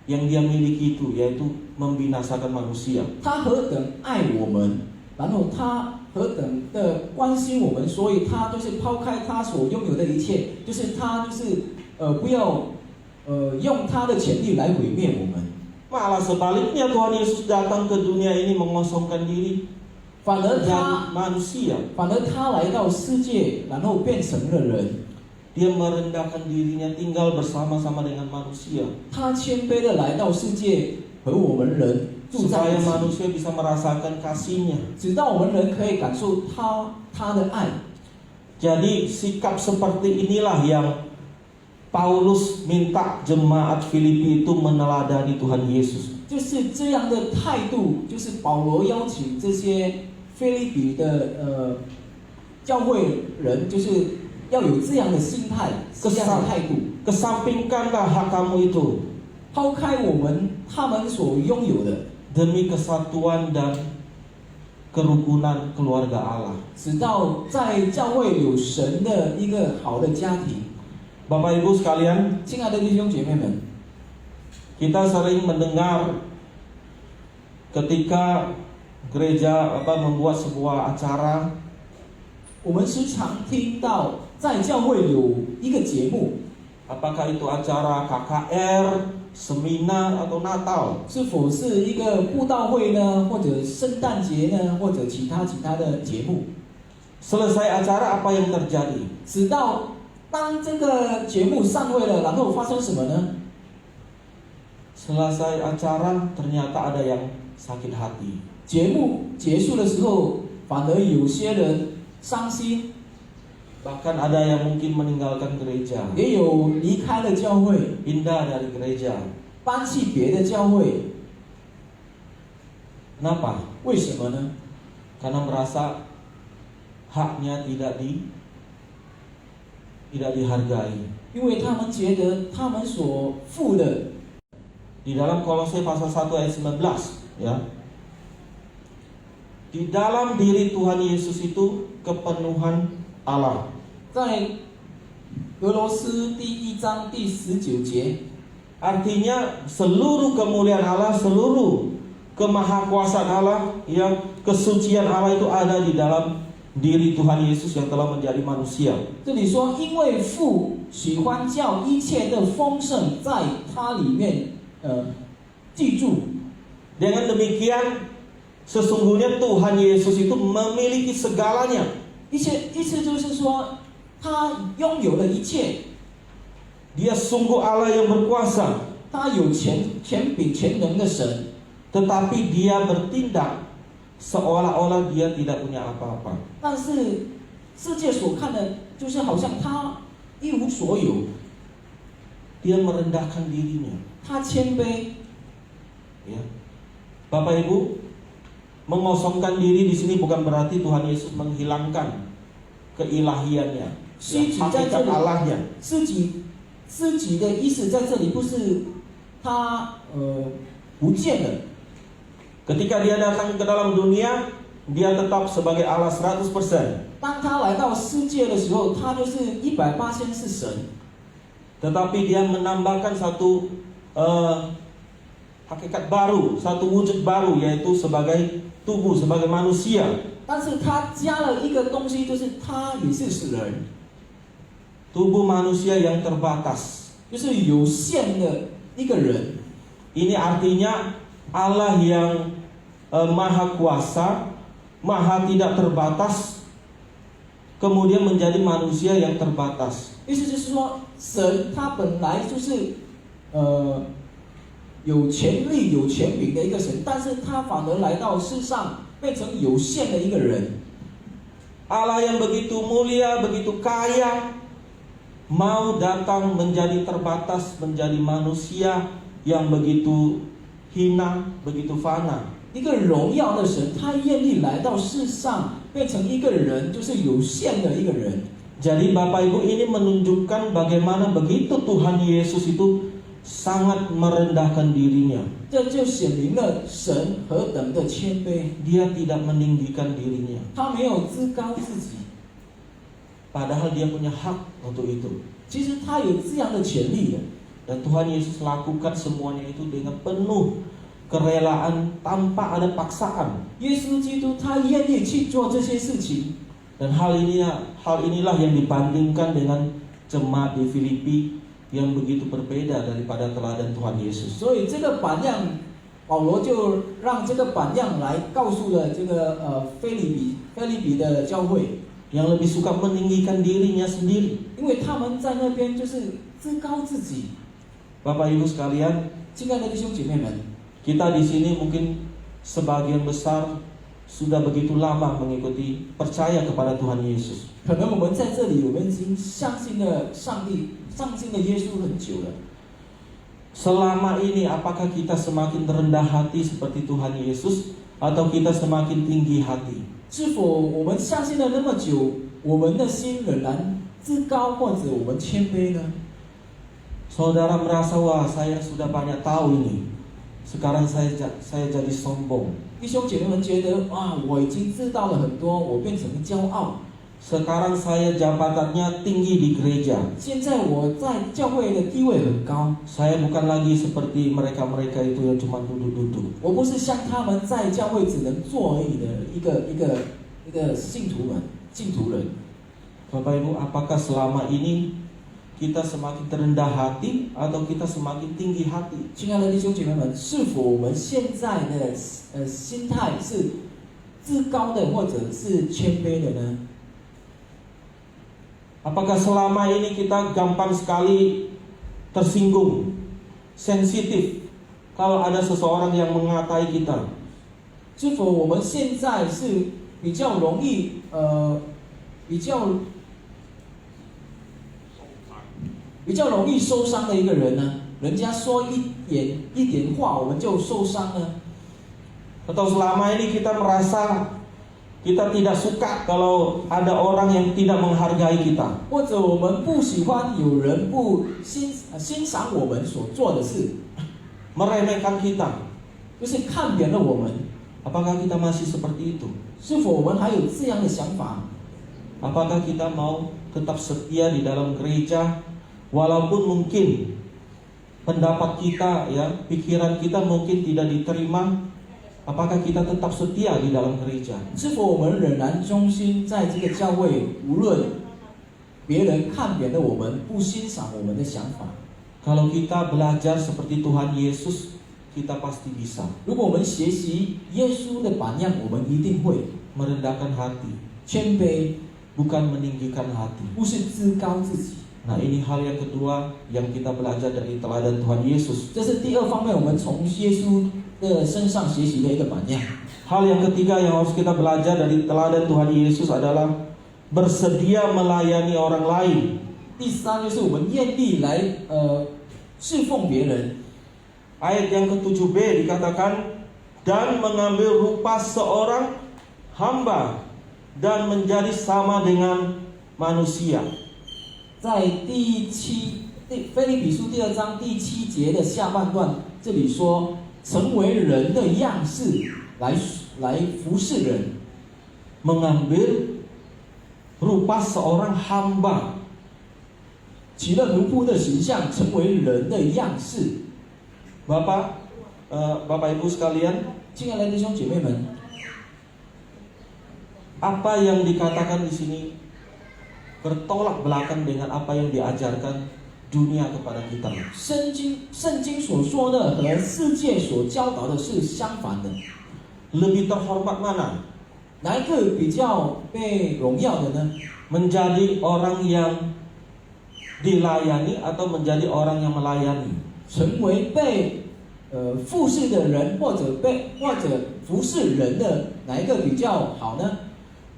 yang dia miliki itu, yaitu membinasakan manusia. 他何等爱我们，然后他何等的关心我们，所以他就是抛开他所拥有的一切，就是他就是不要用他的权利来毁灭我们。 Malah sebaliknya Tuhan Yesus datang ke dunia ini mengosongkan diri 反而 menjadi manusia. 他来到世界，然后变成了人。 Dia merendahkan dirinya tinggal bersama-sama dengan manusia 他谦卑的来到世界，和我们人住在 supaya 一起， manusia bisa merasakan kasihnya. 直到我们人可以感受他的爱。 Jadi sikap seperti inilah yang Paulus minta jemaat Filipi itu meneladani Tuhan Yesus. 就是这样的态度，就是保罗邀请这些腓立比的教会人，就是要有这样的心态，这样的态度。 Kesampingkanlah hak kamu itu 抛开他们所拥有的， demi kesatuan dan kerukunan keluarga Allah. 直到在教会有神的一个好的家庭。 Bapak Ibu sekalian, 亲爱的弟兄姐妹们， kita sering mendengar ketika gereja membuat sebuah acara, 我们时常听到在教会有一个节目， apakah itu acara KKR, seminar atau Natal. 是否是一个布道会呢，或者圣诞节呢，或者其他的节目？ Selesai acara apa yang terjadi? 直到当这个节目散会了，然后发生什么呢？ Selesai acara ternyata ada yang sakit hati. 节目结束的时候，反而有些人伤心， Bahkan ada yang mungkin meninggalkan gereja, 也有离开了教会， pindah dari gereja. 搬去别的教会。 Kenapa? 为什么呢？ Karena merasa haknya tidak dihargai. 因为他们觉得他们所付的， Di dalam Kolose pasal 1 ayat 19, ya. Di dalam diri Tuhan Yesus itu kepenuhan Allah. 在俄罗斯第1章第19节， Artinya seluruh kemuliaan Allah, seluruh kemahakuasaan Allah, yang kesucian Allah itu ada di dalam diri Tuhan Yesus yang telah menjadi manusia. 这里说，因为父喜欢叫一切的丰盛在他里面记住。 Dengan demikian, sesungguhnya Tuhan Yesus itu memiliki segalanya. 意思就是说，他拥有了一切， Dia sungguh Allah yang berkuasa, 他有权柄全能的神， tetapi dia bertindak seolah-olah dia tidak punya apa-apa. 但是世界所看的，就是好像他一无所有， Dia merendahkan dirinya. 他谦卑。 Ya. Bapak Ibu, mengosongkan diri di sini bukan berarti Tuhan Yesus menghilangkan keilahiannya, ya, hakikat Allahnya. 自己的意思在这里不是他不见了。 Ketika dia datang ke dalam dunia, dia tetap sebagai Allah 100%. 当他来到世界的时候，他就是100%是神。 Tetapi dia menambahkan satu hakikat baru, satu wujud baru, yaitu sebagai tubuh, sebagai manusia. 但是他加了一个东西，就是他也是人， Tubuh manusia yang terbatas. 就是有限的一个人。 Ini artinya Allah yang maha kuasa, maha tidak terbatas, kemudian menjadi manusia yang terbatas. 意思就是说，神他本来就是有权力、有权柄的一个神，但是他反而来到世上，变成有限的一个人。 Allah yang begitu mulia, begitu kaya, mau datang menjadi terbatas, menjadi manusia yang begitu hina, begitu fana. 一个荣耀的神，他愿意来到世上，变成一个人，就是有限的一个人。 Jadi Bapak Ibu, ini menunjukkan bagaimana begitu Tuhan Yesus itu sangat merendahkan dirinya. 这就显明了神何等的谦卑， Dia tidak meninggikan dirinya, 他没有自高自己， padahal dia punya hak untuk itu. 其实他有这样的权利的。 Dan Tuhan Yesus lakukan semuanya itu dengan penuh kerelaan tanpa ada paksaan. 耶稣基督他愿意去做这些事情， Dan hal inilah yang dibandingkan dengan jemaat di Filipi yang begitu berbeda daripada teladan Tuhan Yesus. 所以这个榜样，保罗就让这个榜样来告诉了这个腓立比的教会， Yang lebih suka meninggikan dirinya sendiri. 因为他们在那边就是自高自己。 Bapak Ibu sekalian, 亲爱的弟兄姐妹们， kita di sini mungkin sebagian besar sudah begitu lama mengikuti, percaya kepada Tuhan Yesus. 可能我们在这里，我们已经相信了上帝，相信了耶稣很久了。 Selama ini apakah kita semakin rendah hati seperti Tuhan Yesus, atau kita semakin tinggi hati? 是否我们相信了那么久，我们的心仍然自高，或者我们谦卑呢？ Saudara merasa, wah saya sudah banyak tahu ini, sekarang saya jadi sombong. 弟兄姐妹们觉得，哇，我已经知道了很多，我变成骄傲。 Sekarang saya jabatannya tinggi di gereja. 现在我在教会的地位很高， Saya bukan lagi seperti mereka-mereka itu yang cuma duduk-duduk. 我不是像他们在教会只能坐而已的一个信徒人。 Bapak Ibu, apakah selama ini kita semakin terendah hati atau kita semakin tinggi hati? 亲爱的弟兄姐妹们，是否我们现在的心态是自高的，或者是谦卑的呢？ Apakah selama ini kita gampang sekali tersinggung, sensitif kalau ada seseorang yang mengatai kita? 是否我们现在是比较容易比较容易受伤的一个人呢？人家说一点话，我们就受伤呢？ Atau selama ini kita merasa kita tidak suka kalau ada orang yang tidak menghargai kita? 或者我们不喜欢有人不欣赏我们所做的事， Meremehkan kita? 就是看扁了我们。 Apakah kita masih seperti itu? 是否我们还有这样的想法？ Apakah kita mau tetap setia di dalam gereja walaupun mungkin pendapat kita, ya, pikiran kita mungkin tidak diterima, apakah kita tetap setia di dalam gereja? 是否我们仍然忠心在这个教会，无论别人看扁了我们，不欣赏我们的想法？ Kalau kita belajar seperti Tuhan Yesus, kita pasti bisa 如果我们学习耶稣的榜样，我们一定会 merendahkan hati, 谦卑， bukan meninggikan hati. 不是自高自己。 Nah, ini hal yang kedua yang kita belajar dari teladan Tuhan Yesus. 这是第二方面，我们从耶稣的身上学习的一个榜样。 Hal yang ketiga yang harus kita belajar dari teladan Tuhan Yesus adalah bersedia melayani orang lain. 第三就是我们愿意来侍奉别人。 Ayat yang ke-7b dikatakan, dan mengambil rupa seorang hamba dan menjadi sama dengan manusia. 在腓立比书第2章第7节的下半段，这里说成为人的样式来服侍人， Mengambil rupa seorang hamba. 取了奴仆的形象，成为人的样式。 Bapak Ibu sekalian, 亲爱的弟兄姐妹们， apa yang dikatakan di sini bertolak belakang dengan apa yang diajarkan dunia kepada kita. 圣经所说的和世界所教导的是相反的。 Lebih terhormat mana? 哪一个比较被荣耀的呢？ Menjadi orang yang dilayani atau menjadi orang yang melayani? 成为被服侍的人，或者服侍人的，哪一个比较好呢？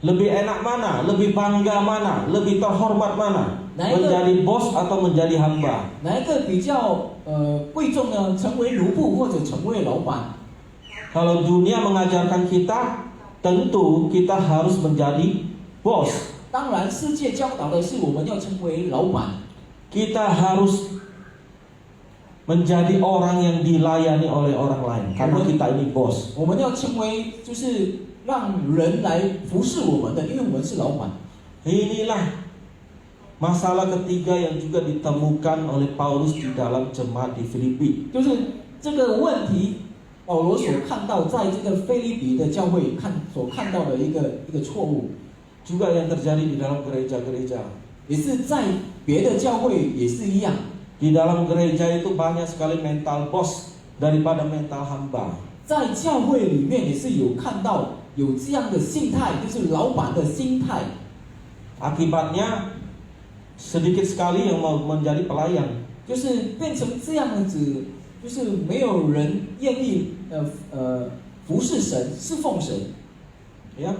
Lebih enak mana? Lebih bangga mana? Lebih terhormat mana? Menjadi bos atau menjadi hamba? 哪一个比较贵重呢？成为奴仆或者成为老板？ Kalau dunia mengajarkan kita, tentu kita harus menjadi bos. 当然，世界教导的是我们要成为老板， Kita harus menjadi orang yang dilayani oleh orang lain karena kita ini bos. 我们要成为就是让人来服侍我们的，因为我们是老板。 Inilah masalah ketiga yang juga ditemukan oleh Paulus di dalam jemaat di Filipi. 就是这个问题，保罗所看到在这个腓立比的教会所看到的一个错误， Juga yang terjadi di dalam gereja-gereja. 也是在别的教会也是一样。 Di dalam gereja itu banyak sekali mental bos daripada mental hamba. 在教会里面也是有看到有这样的心态，就是老板的心态。 Akibatnya sedikit sekali yang mau menjadi pelayan. 就是变成这样子，就是没有人愿意服侍神、侍奉神。 Ya,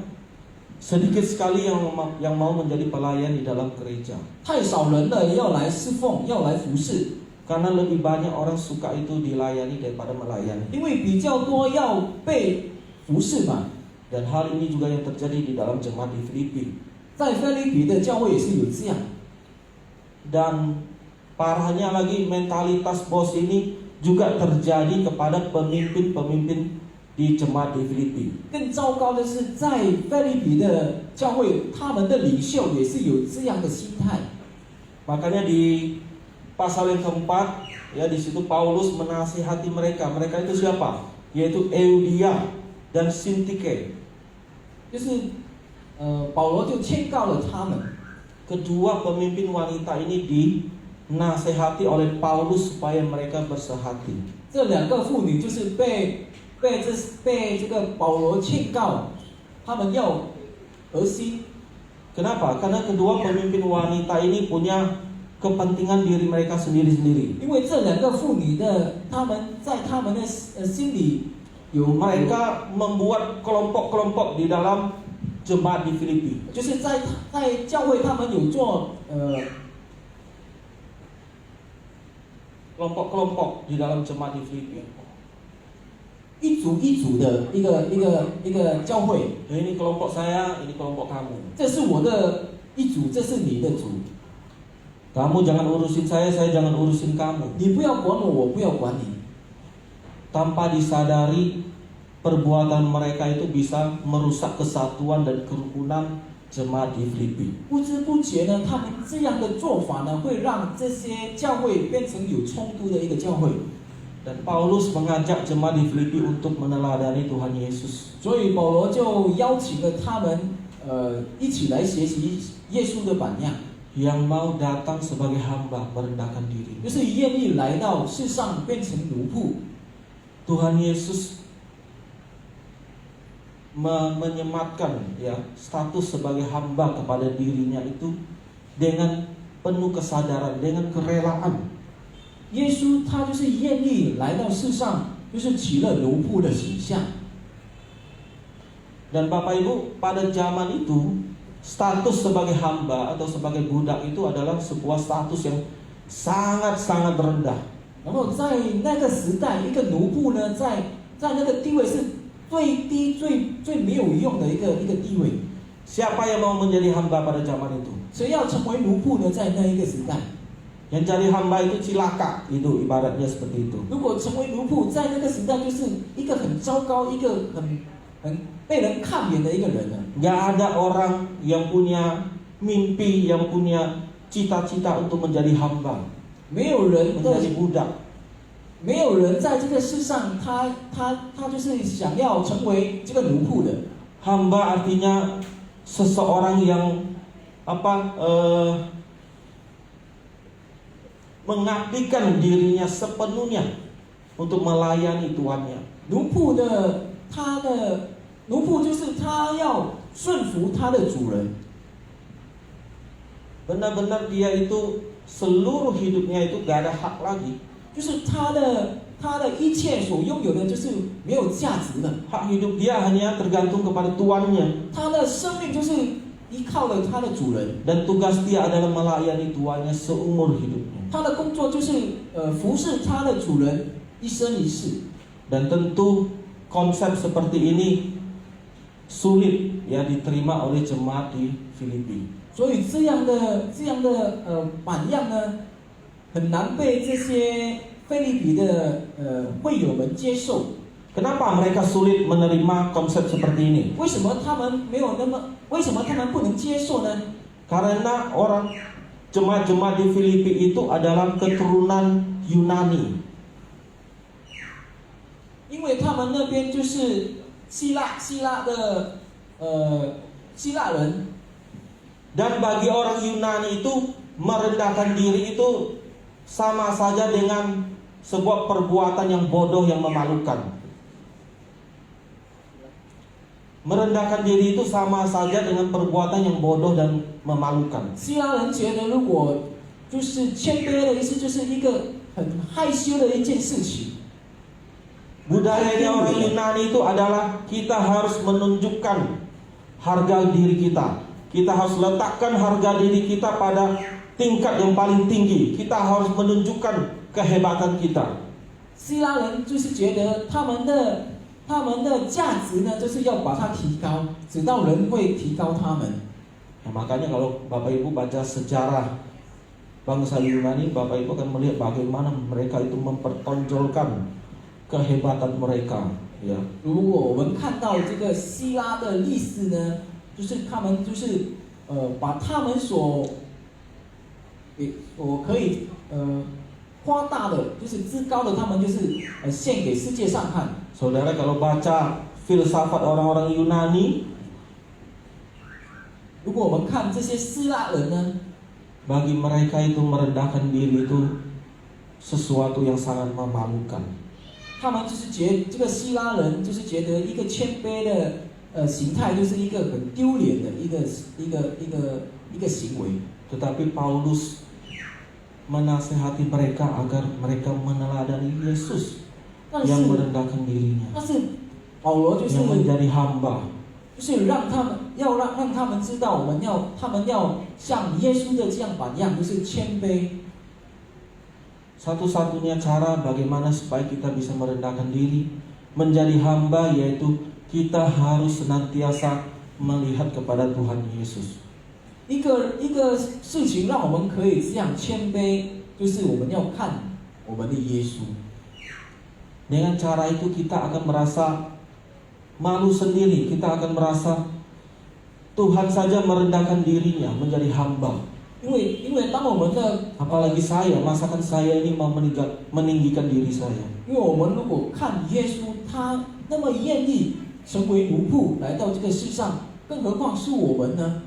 sedikit sekali yang mau menjadi pelayan di dalam gereja. 太少人了，要来侍奉，要来服侍， Karena lebih banyak orang suka itu dilayani daripada melayani. 因为比较多要被服侍嘛。 Dan hal ini juga yang terjadi di dalam jemaat di Filipi. 在腓立比的教会也是有这样。 Dan parahnya lagi mentalitas bos ini juga terjadi kepada pemimpin-pemimpin di jemaat di Filipi. 更糟糕的是，在腓立比的教会，他们的领袖也是有这样的心态。 Makanya di pasal yang keempat, ya di situ Paulus menasihati mereka. Mereka itu siapa? Yaitu Euodia dan Sintike. 就是保罗就劝告了他们。 Kedua pemimpin wanita ini dinasehati oleh Paulus supaya mereka bersehati. 这两个妇女就是被这个保罗劝告，他们要和心。 Kenapa? Karena kedua pemimpin wanita ini punya kepentingan diri mereka sendiri-sendiri. 因为这两个妇女的，他们在他们的心里有 Mereka membuat kelompok-kelompok di dalam jemaat di Filipi. 就是在教会他们有做Kelompok-kelompok di dalam jemaat di Filipi. 一组一组的一个教会。 Ini kelompok saya, ini kelompok kamu. 这是我的一组，这是你的组。 Kamu jangan urusin saya jangan urusin kamu. 你不要管我，我不要管你。 Tanpa disadari perbuatan mereka itu bisa merusak kesatuan dan kerukunan jemaat di Filipi. 不知不觉呢，他们这样的做法呢，会让这些教会变成有冲突的一个教会。 Dan Paulus mengajak jemaat di Filipi untuk meneladani Tuhan Yesus. 所以保罗就邀请了他们，一起来学习耶稣的榜样， Yang mau datang sebagai hamba merendahkan diri. 就是愿意来到世上变成奴仆。 Tuhan Yesus menyematkan ya status sebagai hamba kepada dirinya itu dengan penuh kesadaran, dengan kerelaan. 耶稣他就是愿意来到世上，就是取了奴仆的形象。 Dan Bapak Ibu, pada zaman itu status sebagai hamba atau sebagai budak itu adalah sebuah status yang sangat-sangat rendah. 然后在那个时代，一个奴仆呢，在那个地位是最低、最没有用的一个地位。 Siapa yang mau menjadi hamba pada zaman itu? 谁要成为奴仆呢？在那一个时代， Yang jadi hamba itu cilaka, itu ibaratnya seperti itu. 如果成为奴仆，在那个时代就是一个很糟糕、一个很被人看扁的一个人了。 Gak ada orang yang punya mimpi, yang punya cita-cita untuk menjadi hamba, 没有人 menjadi budak. 没有人在这个世上，他就是想要成为这个奴仆的。 Hamba artinya seseorang yang mengabdikan dirinya sepenuhnya untuk melayani tuannya. 奴仆就是他要顺服他的主人， Benar-benar dia itu seluruh hidupnya itu gak ada hak lagi. 就是他的一切所拥有的就是没有价值的， Hak hidup dia hanya tergantung kepada tuannya. 他的生命就是依靠了他的主人， Dan tugas dia adalah melayani tuannya seumur hidupnya. 他的工作就是服侍他的主人一生一世。 Dan tentu konsep seperti ini sulit ya diterima oleh jemaat di Filipi. 所以这样的榜样呢，很难被这些腓立比的会友们接受。 Kenapa mereka sulit menerima konsep seperti ini? 为什么他们不能接受呢？ Karena orang jemaat-jemaat di Filipi itu adalah keturunan Yunani. 因为他们那边就是希腊人， Dan bagi orang Yunani itu merendahkan diri itu sama saja dengan sebuah perbuatan yang bodoh yang memalukan. Merendahkan diri itu sama saja dengan perbuatan yang bodoh dan memalukan. 希腊人觉得如果就是谦卑的意思，就是一个很害羞的一件事情。 Budayanya orang Yunani itu adalah kita harus menunjukkan harga diri kita. Kita harus letakkan harga diri kita pada tingkat yang paling tinggi. Kita harus menunjukkan kehebatan kita. 希腊人就是觉得他们的价值呢，就是要把它提高，直到人会提高他们。 Nah, makanya kalau Bapak Ibu baca sejarah bangsa Yunani, Bapak Ibu akan melihat bagaimana mereka itu mempertonjolkan kehebatan mereka, ya. 如果我们看到这个希腊的历史呢，就是他们就是把他们所可以夸大的，就是至高的，他们就是献给世界上看。 Saudara kalau baca filsafat orang-orang Yunani, 如果我们看这些希腊人呢， bagi mereka itu merendahkan diri itu sesuatu yang sangat memalukan. 他们就是这个希腊人就是觉得一个谦卑的形态就是一个很丢脸的一个行为。 Tetapi Paulus menasihati mereka agar mereka meneladani Yesus 但是 yang merendahkan dirinya, 但是保罗就是 yang menjadi hamba. 就是让他们知道，他们要像耶稣的这样榜样，就是谦卑。 Satu-satunya cara bagaimana supaya kita bisa merendahkan diri, menjadi hamba, yaitu kita harus senantiasa melihat kepada Tuhan Yesus. 一个事情让我们可以这样谦卑，就是我们要看我们的耶稣。 Dengan cara itu kita akan merasa malu sendiri, kita akan merasa Tuhan saja merendahkan dirinya menjadi hamba. 因为当我们的 Apalagi saya, masakan saya ini mau meninggikan diri saya. 因为我们如果看耶稣，他那么愿意成为奴仆来到这个世上，更何况是我们呢？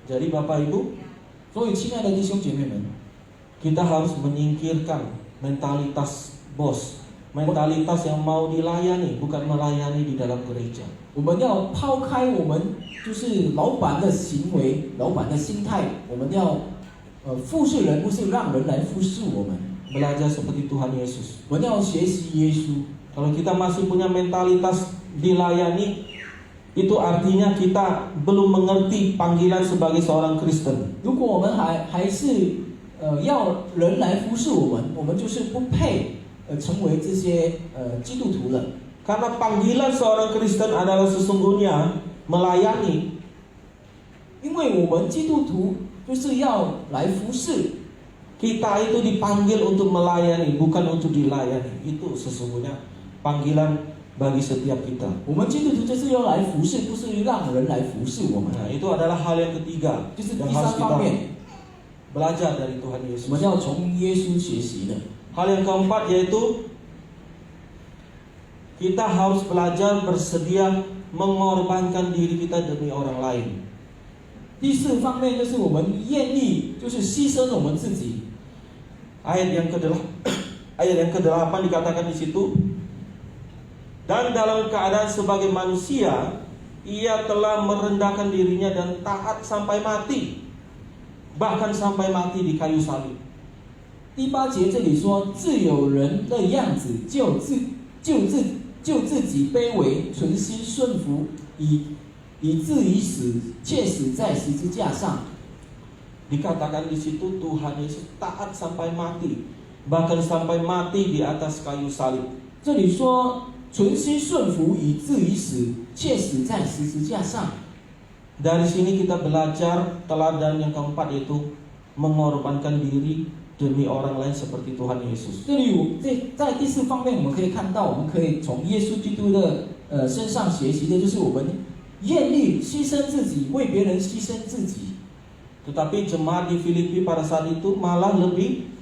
Jadi Bapak Ibu, 所以，亲爱的弟兄姐妹们， kita harus menyingkirkan mentalitas bos, mentalitas yang mau dilayani, bukan melayani di dalam gereja. 我们要抛开我们就是老板的行为、老板的心态，我们要服侍人，不是让人来服侍我们。 Belajar seperti Tuhan Yesus. 我们要学习耶稣。 Kalau kita masih punya mentalitas dilayani, itu artinya kita belum mengerti panggilan sebagai seorang Kristen. 如果我们还是要人来服侍我们，我们就是不配成为这些基督徒了。 Karena panggilan seorang Kristen adalah sesungguhnya melayani. 因为我们基督徒就是要来服侍， Kita itu dipanggil untuk melayani, bukan untuk dilayani. Itu sesungguhnya panggilan bagi setiap kita. 我们基督徒就是要来服侍，不是让人来服侍我们。 Nah, itu adalah hal yang ketiga 就是 yang 第 harus 三 kita 方面， belajar dari Tuhan 我 Yesus. 们要从耶稣学习的。 Hal yang keempat yaitu kita harus belajar bersedia mengorbankan diri kita demi orang lain. 第四方面就是我们愿意，就是牺牲我们自己。 Ayat yang ke-8 dikatakan di situ, dan dalam keadaan sebagai manusia, ia telah merendahkan dirinya dan taat sampai mati, bahkan sampai mati di kayu salib. 第8节这里说，自有人的样子，就自己卑微，存心顺服，以至于死，切死在十字架上。 Dikatakan di situ Tuhan Yesus taat sampai mati, bahkan sampai mati di atas kayu salib. 这里说，存心顺服，以至于死，切死在十字架上。 Dari sini kita belajar teladan yang keempat, yaitu mengorbankan diri demi orang lain seperti Tuhan Yesus. 这里在第四方面，我们可以看到，我们可以从耶稣基督的身上学习的，就是我们愿意牺牲自己，为别人牺牲自己。 Tetapi jemaat di Filipi pada saat itu malah lebih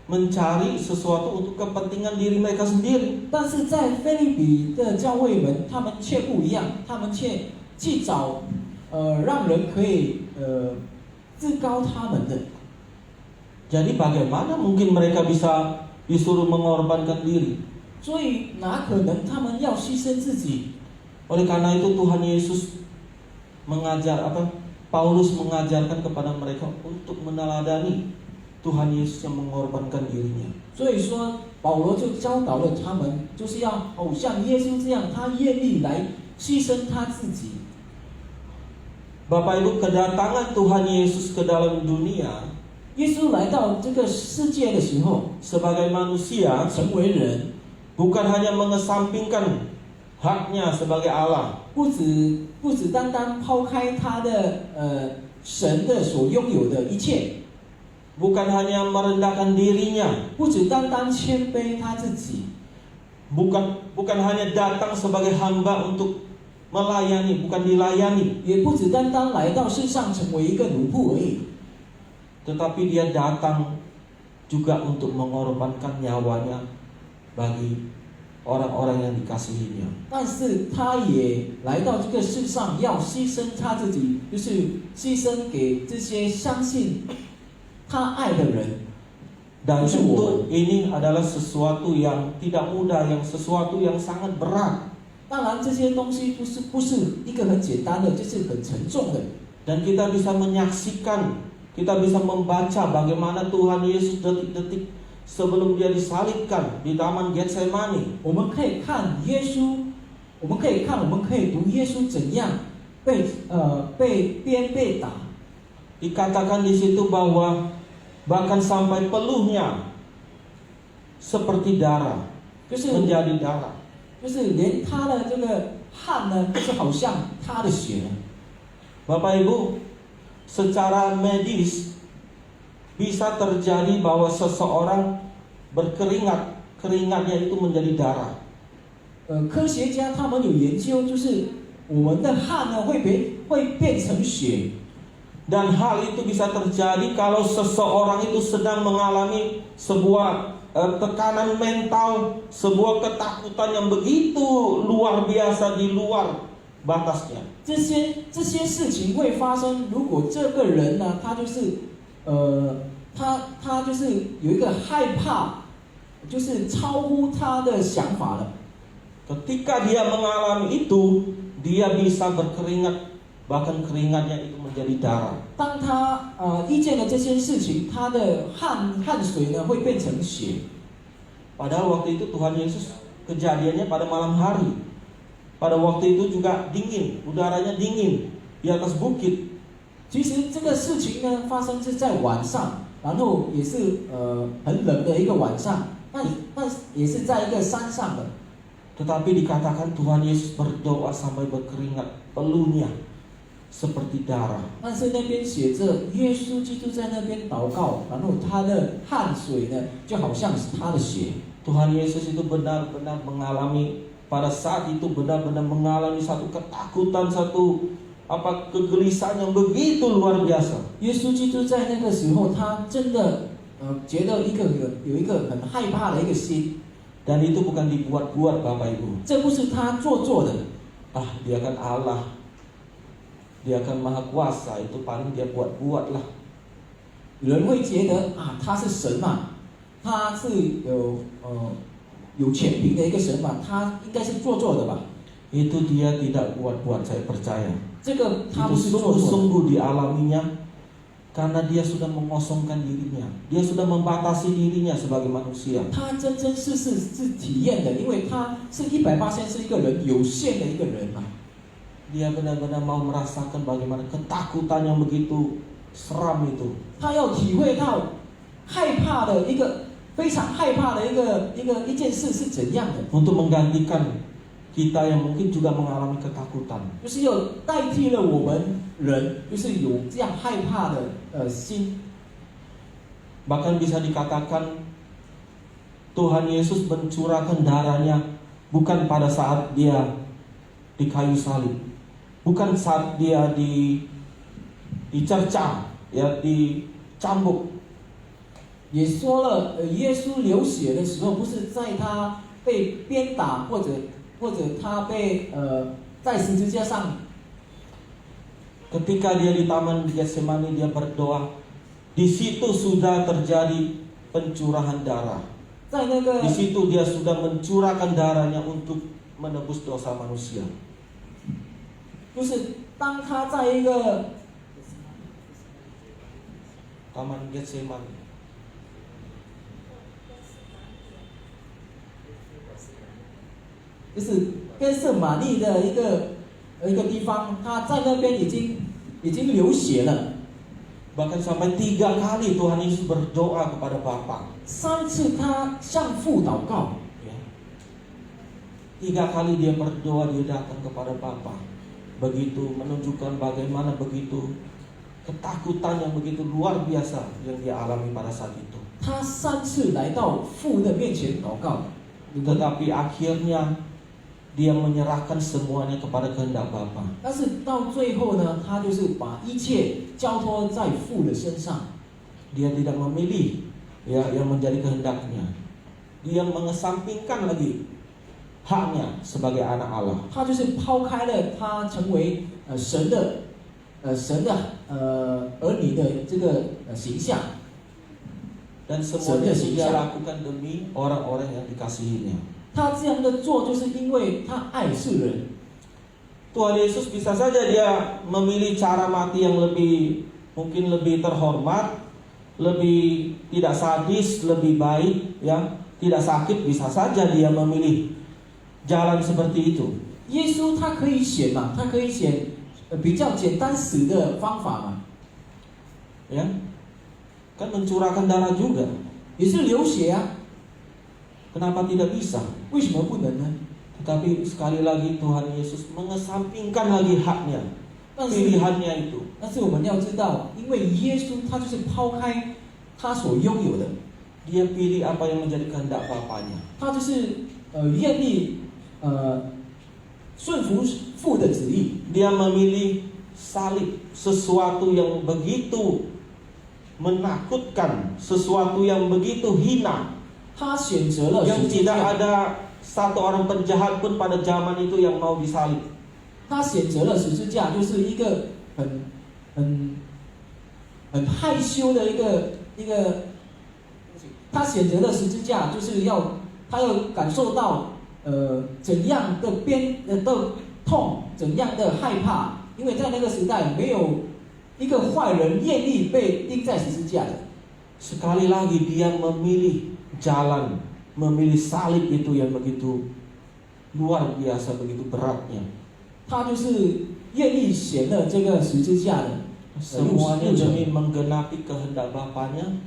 mencari sesuatu untuk kepentingan diri mereka sendiri. 但是在腓立比的教会们，他们却不一样，他们却去找让人可以自高他们的。 Jadi bagaimana mungkin mereka bisa disuruh mengorbankan diri? 所以哪可能他们要牺牲自己？ Oleh karena itu Tuhan Yesus Paulus mengajarkan kepada mereka untuk meneladani Tuhan Yesus yang mengorbankan dirinya. 所以说，保罗就教导了他们，就是要像耶稣这样，他愿意来牺牲他自己。 Bapak Ibu, kedatangan Tuhan Yesus ke dalam dunia 耶稣来到这个世界的时候， sebagai manusia 成为人， bukan hanya mengesampingkan haknya sebagai Allah, 不只单单抛开他的神的所拥有的一切， bukan hanya merendahkan dirinya, 不只单单谦卑他自己， bukan hanya datang sebagai hamba untuk melayani, bukan dilayani, 也不只单单来到世上成为一个奴仆而已， tetapi dia datang juga untuk mengorbankan nyawanya bagi orang-orang yang dikasihinya. 但是他也来到这个世上，要牺牲他自己，就是牺牲给这些相信他爱的人。 Dan tentu ini adalah sesuatu yang tidak mudah, yang sesuatu yang sangat berat. 当然，这些东西不是一个很简单的，就是很沉重的。 Dan kita bisa menyaksikan, kita bisa membaca bagaimana Tuhan Yesus detik-detik sebelum dia disalibkan di Taman Getsemani. 我们可以看耶稣，我们可以读耶稣怎样被鞭被打。 Dikatakan di situ bahwa bahkan sampai peluhnya seperti darah, 就是 menjadi darah. 就是连他的这个汗呢，就是好像他的血。 Bapak Ibu, secara medis bisa terjadi bahwa seseorang berkeringat, keringatnya itu menjadi darah. 科学家他们有研究，就是我们的汗呢会变成血。 Dan hal itu bisa terjadi kalau seseorang itu sedang mengalami sebuah tekanan mental, sebuah ketakutan yang begitu luar biasa di luar batasnya. 这些事情会发生，如果这个人呢，他就是他就是有一个害怕，就是超乎他的想法了。 Ketika dia mengalami itu, dia bisa berkeringat, bahkan keringatnya itu menjadi darah. 当他遇见了这些事情，他的汗水呢会变成血。 Padahal waktu itu Tuhan Yesus kejadiannya pada malam hari. Pada waktu itu juga dingin, udaranya dingin di atas bukit. 其实这个事情呢发生是在晚上，然后也是很冷的一个晚上，但也是在一个山上的。 Tetapi dikatakan Tuhan Yesus berdoa sampai berkeringat, peluhnya seperti darah. 但是那边写着耶稣基督在那边祷告，然后他的汗水呢就好像是他的血。 Tuhan Yesus itu benar-benar mengalami, pada saat itu benar-benar mengalami satu ketakutan, satu kegelisahan yang begitu luar biasa. 耶稣基督在那个时候，他真的觉得有一个很害怕的一个心。 Dan itu bukan dibuat-buat Bapak Ibu. 这不是他做的。 Dia kan Allah, dia kan Maha Kuasa, itu paling dia buat-buat lah. 有人会觉得他是神嘛，他是有权柄的一个神嘛，他应该是做的吧？ Itu dia tidak buat-buat, saya percaya. 这个他不 Itu 是做的。 sungguh-sungguh dialaminya karena dia sudah mengosongkan dirinya, dia sudah membatasi dirinya sebagai manusia. 他真是体验的，因为他是100%是一个人有限的一个人嘛。 Dia benar-benar mau merasakan bagaimana ketakutan yang begitu seram itu. 他要体会到害怕的一个非常害怕的一件事是怎样的。 Untuk menggantikan kita yang mungkin juga mengalami ketakutan. 就是要代替了我们人，就是有这样害怕的心。 Bahkan bisa dikatakan Tuhan Yesus mencurahkan darahnya bukan pada saat dia di kayu salib, bukan saat dia dicerca, ya, dicambuk. 也说了，耶稣流血的时候，不是在他被鞭打，或者他被在十字架上。 Ketika dia di Taman Getsemani, dia berdoa. Di situ sudah terjadi pencurahan darah. 在那个 Di situ dia sudah mencurahkan darahnya untuk menebus dosa manusia. 就是当他在一个 Taman Getsemani. 就是跟圣玛丽的一个地方，他在那边已经流血了。 Bahkan sampai 3 kali Tuhan Yesus berdoa kepada Bapa. 3次他向父祷告， Ya. 3 kali dia berdoa, dia datang kepada Bapa. Begitu menunjukkan bagaimana begitu ketakutan yang begitu luar biasa yang dia alami pada saat itu. 他3次来到父的面前祷告， Tetapi akhirnya dia menyerahkan semuanya kepada kehendak Bapa. 但是到最后呢，他就是把一切交托在父的身上。 Dia tidak memilih, ya, yang menjadi kehendaknya. Dia mengesampingkan lagi haknya sebagai anak Allah. 他就是抛开了他成为神的儿女的这个形象。 Dan semuanya dia lakukan demi orang-orang yang dikasihinya. 他这样的做，就是因为他爱世人。 Tuhan Yesus bisa saja dia memilih cara mati yang mungkin lebih terhormat, lebih tidak sadis, lebih baik, ya, tidak sakit, bisa saja dia memilih jalan seperti itu. 耶稣他可以选嘛，他可以选比较简单死的方法嘛， Ya, kan mencurahkan darah juga. 也是流血啊， Kenapa tidak bisa? 为什么不能呢？ Tetapi sekali lagi Tuhan Yesus mengesampingkan lagi haknya, 但是 pilihannya itu. 但是我们要知道，因为耶稣他就是抛开他所拥有的， Dia pilih apa yang menjadi kehendak Bapanya. 他就是愿意顺服父的旨意。 Dia memilih salib, sesuatu yang begitu menakutkan, sesuatu yang begitu hina, 他选择了 yang 十字 tidak 架， ada satu orang penjahat pun pada zaman itu yang mau disalib. 他选择了十字架，就是一个很害羞的一个，他选择了十字架，就是他要感受到怎样的痛，怎样的害怕，因为在那个时代没有一个坏人愿意被钉在十字架的。 Sekali lagi dia memilih jalan, memilih salib itu yang begitu luar biasa, begitu beratnya. 他就是愿意选了这个十字架的。 Semuanya demi menggenapi kehendak Bapaknya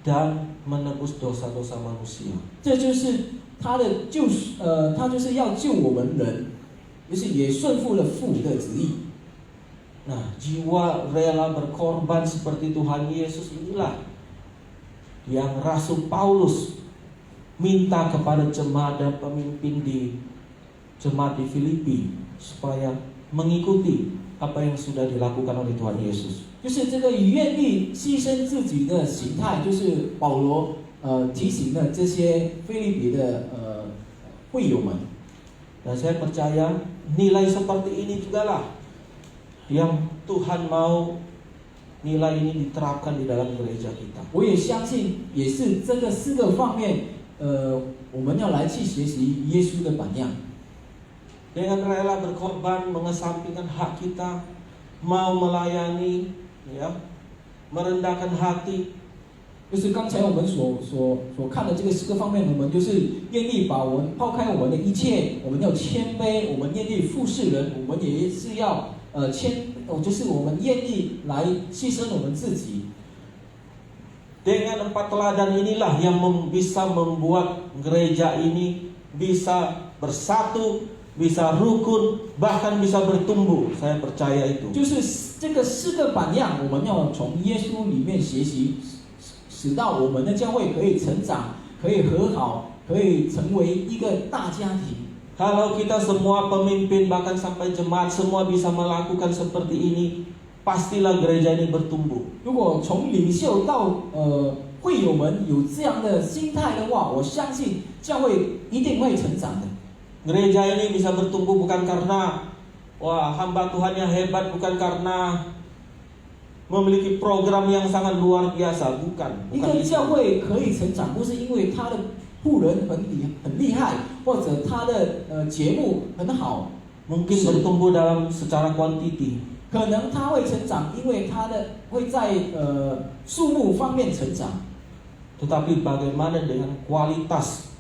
dan menebus dosa-dosa manusia. 这就是他就是要救我们人，就是也顺服了父的旨意。 Nah, jiwa rela berkorban seperti Tuhan Yesus inilah yang Rasul Paulus minta kepada jemaat dan pemimpin di jemaat di Filipi supaya mengikuti apa yang sudah dilakukan oleh Tuhan Yesus. 就是这个愿意牺牲自己的形态，就是保罗提醒了这些腓立比的会友们。 Dan saya percaya nilai seperti ini juga lah yang Tuhan mau nilai ini diterapkan di dalam gereja kita. 我也相信，也是这个4个方面，我们要来去学习耶稣的榜样。 Dengan rela berkorban, mengesampingkan hak kita, mau melayani, ya, merendahkan hati. 就是刚才我们所看的这个4个方面，我们就是愿意把我们抛开我们的一切，我们要谦卑，我们愿意服侍人，我们也是要就是我们愿意来牺牲我们自己。 Dengan 4 teladan inilah yang bisa membuat gereja ini bisa bersatu, bisa rukun, bahkan bisa bertumbuh. Saya percaya itu. 就是这个4个榜样，我们要从耶稣里面学习，使到我们的教会可以成长，可以和好，可以成为一个大家庭。 Kalau kita semua pemimpin bahkan sampai jemaat semua bisa melakukan seperti ini, pastilah gereja ini bertumbuh. 如果从领袖到会友们有这样的心态的话，我相信教会一定会成长的。 Gereja ini bisa bertumbuh bukan karena wah hamba Tuhannya hebat, bukan karena memiliki program yang sangat luar biasa, bukan. 一个教会可以成长，不是因为他的牧人很厉害，或者他的节目很好， Mungkin bertumbuh dalam secara kuantiti. 可能他会成长，因为他的会在数目方面成长。 Tetapi bagaimana dengan kualitas?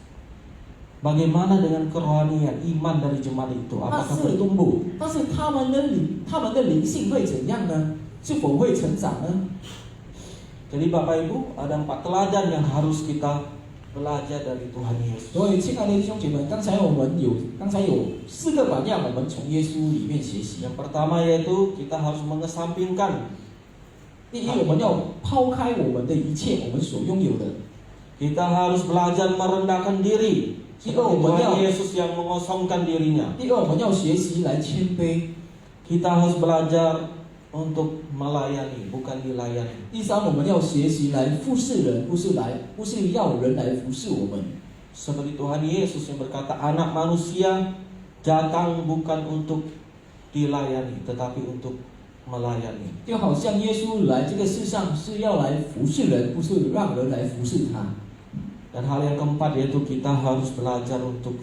Bagaimana dengan kerohanian iman dari jemaat itu? Apakah bertumbuh? 但是他们的灵性会怎样呢？是否会成长呢？ Jadi Bapak Ibu, ada 4 teladan yang harus kita belajar dari Tuhan Yesus. 所以，亲爱的弟兄姐妹，刚才有4个榜样，我们从耶稣里面学习。 Yang pertama yaitu kita harus mengesampingkan. 第一，我们要抛开我们的一切，我们所拥有的。 Kita harus belajar merendahkan diri. Seperti Tuhan Yesus yang mengosongkan dirinya. 第二，我们要学习来谦卑。 Kita harus belajar untuk melayani, bukan dilayani. 第三，我们要学习来服侍人，不是要人来服侍我们。 Seperti Tuhan Yesus yang berkata, anak manusia datang bukan untuk dilayani, tetapi untuk melayani. 就好像耶稣来这个世上是要来服侍人，不是让人来服侍他。 Dan hal yang keempat yaitu kita harus belajar untuk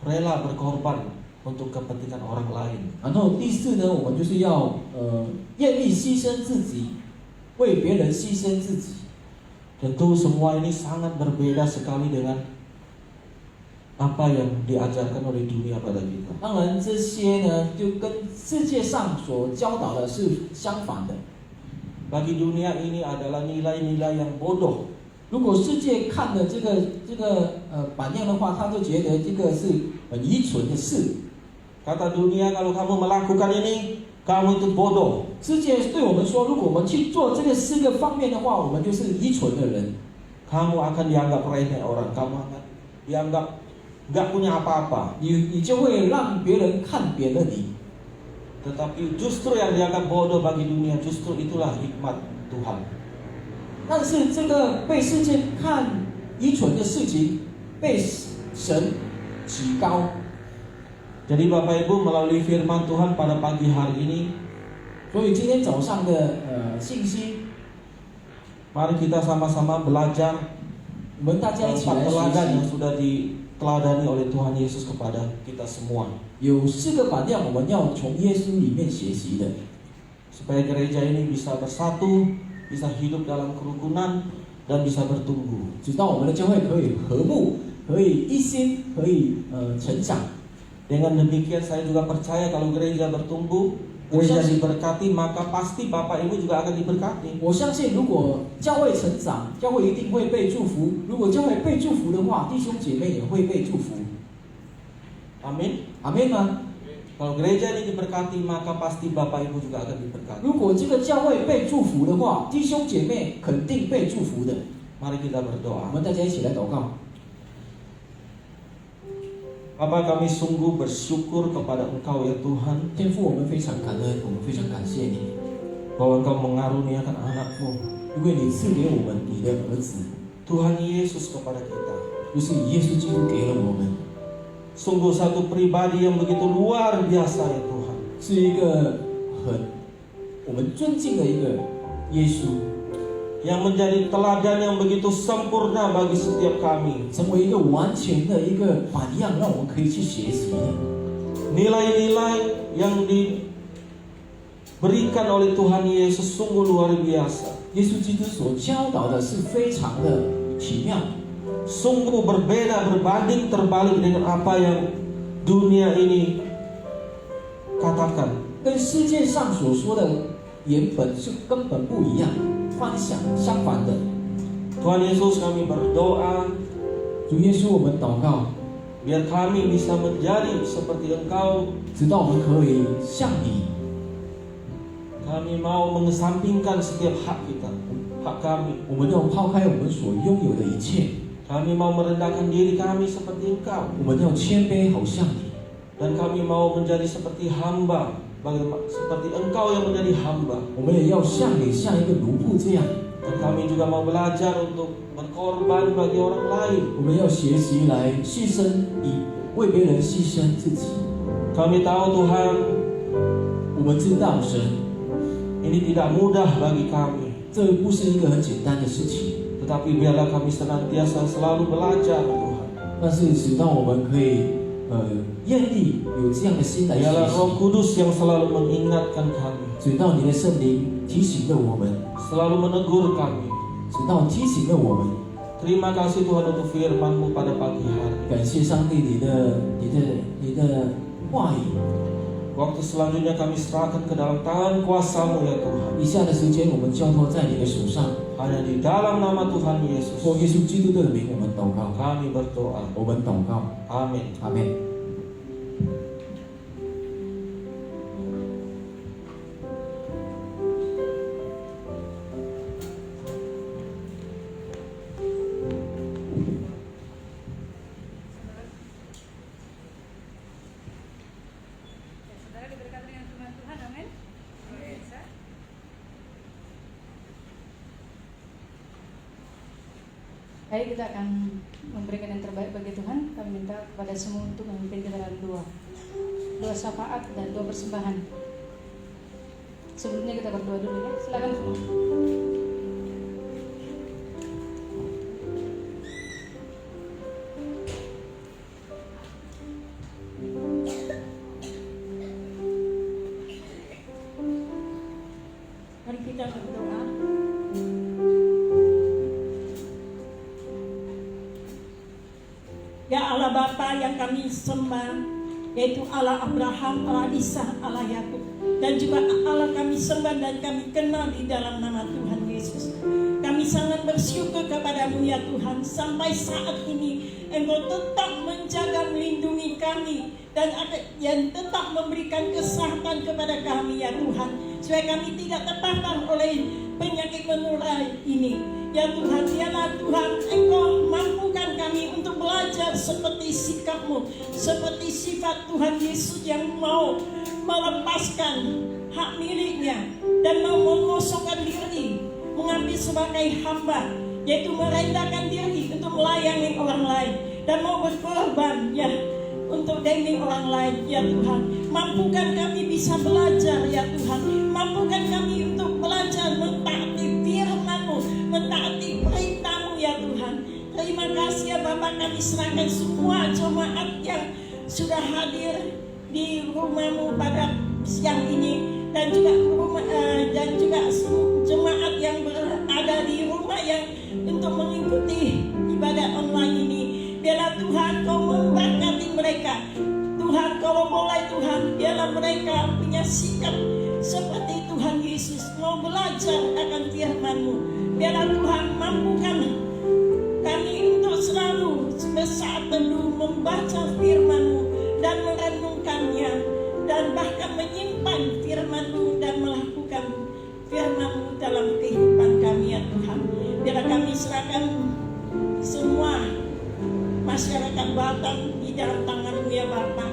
rela berkorban untuk kepentingan orang lain. 然后第四呢，我们就是要愿意牺牲自己，为别人牺牲自己。 Tentu semua ini sangat berbeda sekali dengan apa yang diajarkan oleh dunia pada kita. 当然，这些呢，就跟世界上所教导的是相反的。 Bagi dunia ini adalah nilai-nilai yang bodoh. 如果世界看的这个榜样的话，他就觉得这个是很愚蠢的事。 Kata dunia, kalau kamu melakukan ini, kamu itu bodoh. 世界对我们说，如果我们去做这个4个方面的话，我们就是愚蠢的人。 Kamu akan dianggap remeh orang, kamu akan dianggap nggak punya apa-apa. 你就会让别人看扁了你。 Tetapi justru yang dianggap bodoh bagi dunia, justru itulah hikmat Tuhan. 但是这个被世界看愚蠢的事情，被神举高。 Jadi Bapak Ibu melalui firman Tuhan pada pagi hari ini, 所以今天早上的信息， mari kita sama-sama belajar 我们大家一起 empat 来 teladan 学 yang 习。 sudah diteladani oleh Tuhan Yesus kepada kita semua. 有4个榜样，我们要从耶稣里面学习的， Supaya gereja ini bisa bersatu, bisa hidup dalam kerukunan, dan bisa bertumbuh. 直到我们的教会可以和睦，可以一心，可以成长。 Dengan demikian saya juga percaya kalau gereja bertumbuh, gereja diberkati, maka pasti Bapak Ibu juga akan diberkati. 我相信，如果教会成长，教会一定会被祝福；如果教会被祝福的话，弟兄姐妹也会被祝福。 Amin. 阿门吗？ Kalau gereja ini diberkati, maka pasti Bapak Ibu juga akan diberkati. 如果这个教会被祝福的话，弟兄姐妹肯定被祝福的。 Mari kita 我 berdoa. 们大家一起来祷告。 Bapa, kami sungguh bersyukur kepada Engkau ya Tuhan, 天父，我们非常感恩，我们非常感谢你， bahwa Engkau mengaruniakan anak-Mu, 因为你赐给我们你的儿子， Tuhan Yesus kepada kita. 就是以耶稣基督给了我们， Sungguh satu pribadi yang begitu luar biasa ya Tuhan. 是一个我们尊敬的一个耶稣， Yang menjadi teladan yang begitu sempurna bagi setiap kami. 成为一个完全的一个榜样，让我们可以去学习的。 Nilai-nilai yang diberikan oleh Tuhan Yesus sungguh luar biasa. 耶稣基督所教导的是非常的奇妙， Sungguh berbeda, berbanding terbalik dengan apa yang dunia ini katakan. 跟世界上所说的原本是根本不一样，相反的。 Tuhan Yesus, kami berdoa 主耶稣，我们祷告， biar kami bisa menjadi seperti Engkau. 直到我们可以像你， Kami mau mengesampingkan setiap hak kita, hak kami. 我们要抛开我们所拥有的一切， Kami mau merendahkan diri kami seperti Engkau. 我们要谦卑，好像你。 Dan kami mau menjadi seperti hamba, seperti Engkau yang menjadi hamba. 我们也要像你，像一个奴仆这样。 Dan kami juga mau belajar untuk berkorban bagi orang lain. 我们要学习来牺牲，以为别人牺牲自己。 Kami tahu Tuhan, 我们知道神， ini tidak mudah bagi kami. 这不是一个很简单的事情， Tetapi biarlah kami senantiasa selalu belajar Tuhan. 但是使到我们可以愿意有这样的心来学 Biarlah Roh 习， Kudus yang selalu mengingatkan kami, 直到你的圣灵提醒了我们， selalu menegur kami. 直到提醒了我们。 Terima kasih Tuhan untuk firman-Mu pada pagi hari. 感谢上帝，你的话语。 Waktu selanjutnya kami serahkan ke dalam tangan kuasa-Mu ya Tuhan. 以下的时间我们交托在你的手上， Hanya di dalam nama Tuhan Yesus 奉耶稣基督的名，我们祷告， kami berdoa. 我们祷告， Amin. 阿门。 Saudara diberkati dengan firman Tuhan, amin. Baik, kita akan memberikan yang terbaik bagi Tuhan. Kami minta kepada semua untuk memimpin kita dalam dua syafaat dan dua persembahan. Sebelumnya kita berdoa dulu ya. Silakan semua. Mari kita berdoa. Ya Allah Bapa yang kami sembah, yaitu Allah Abraham, Allah Ishak, Allah Yakub, dan juga Allah kami sembah dan kami kenal di dalam nama Tuhan Yesus. Kami sangat bersyukur kepadamu ya Tuhan, sampai saat ini Engkau tetap menjaga, melindungi kami, dan yang tetap memberikan kesehatan kepada kami ya Tuhan, supaya kami tidak terpapar oleh penyakit menular ini. Ya Tuhan, biarlah Tuhan Engkau mampukan kami untuk belajar seperti sikap-Mu, seperti sifat Tuhan Yesus yang mau melepaskan hak miliknya dan mau mengosongkan diri, mengambil sebagai hamba, yaitu merendahkan diri untuk melayani orang lain dan mau berkorban ya untuk demi orang lain ya Tuhan. Mampukan kami bisa belajar ya Tuhan, mampukan kami untuk belajar mentaati firman-Mu, mentaati perintah-Mu ya Tuhan. Terima kasih ya Bapak, kami serahkan semua jemaat yang sudah hadir di rumah-Mu pada siang ini, dan juga jemaat yang berada di rumah yang untuk mengikuti ibadah online ini. Biarlah Tuhan Kau memberkati mereka. Tuhan, kalau boleh Tuhan, biarlah mereka punya sikap seperti Tuhan Yesus, mau belajar akan firman-Mu. Biarlah Tuhan mampukan kami untuk selalu bersaat teduh membaca firman-Mu dan merenungkannya, dan bahkan menyimpan firman-Mu dan melakukan firman-Mu dalam kehidupan kami ya Tuhan. Biarlah kami serahkan semua masyarakat Batam di dalam tangan-Mu ya Bapa.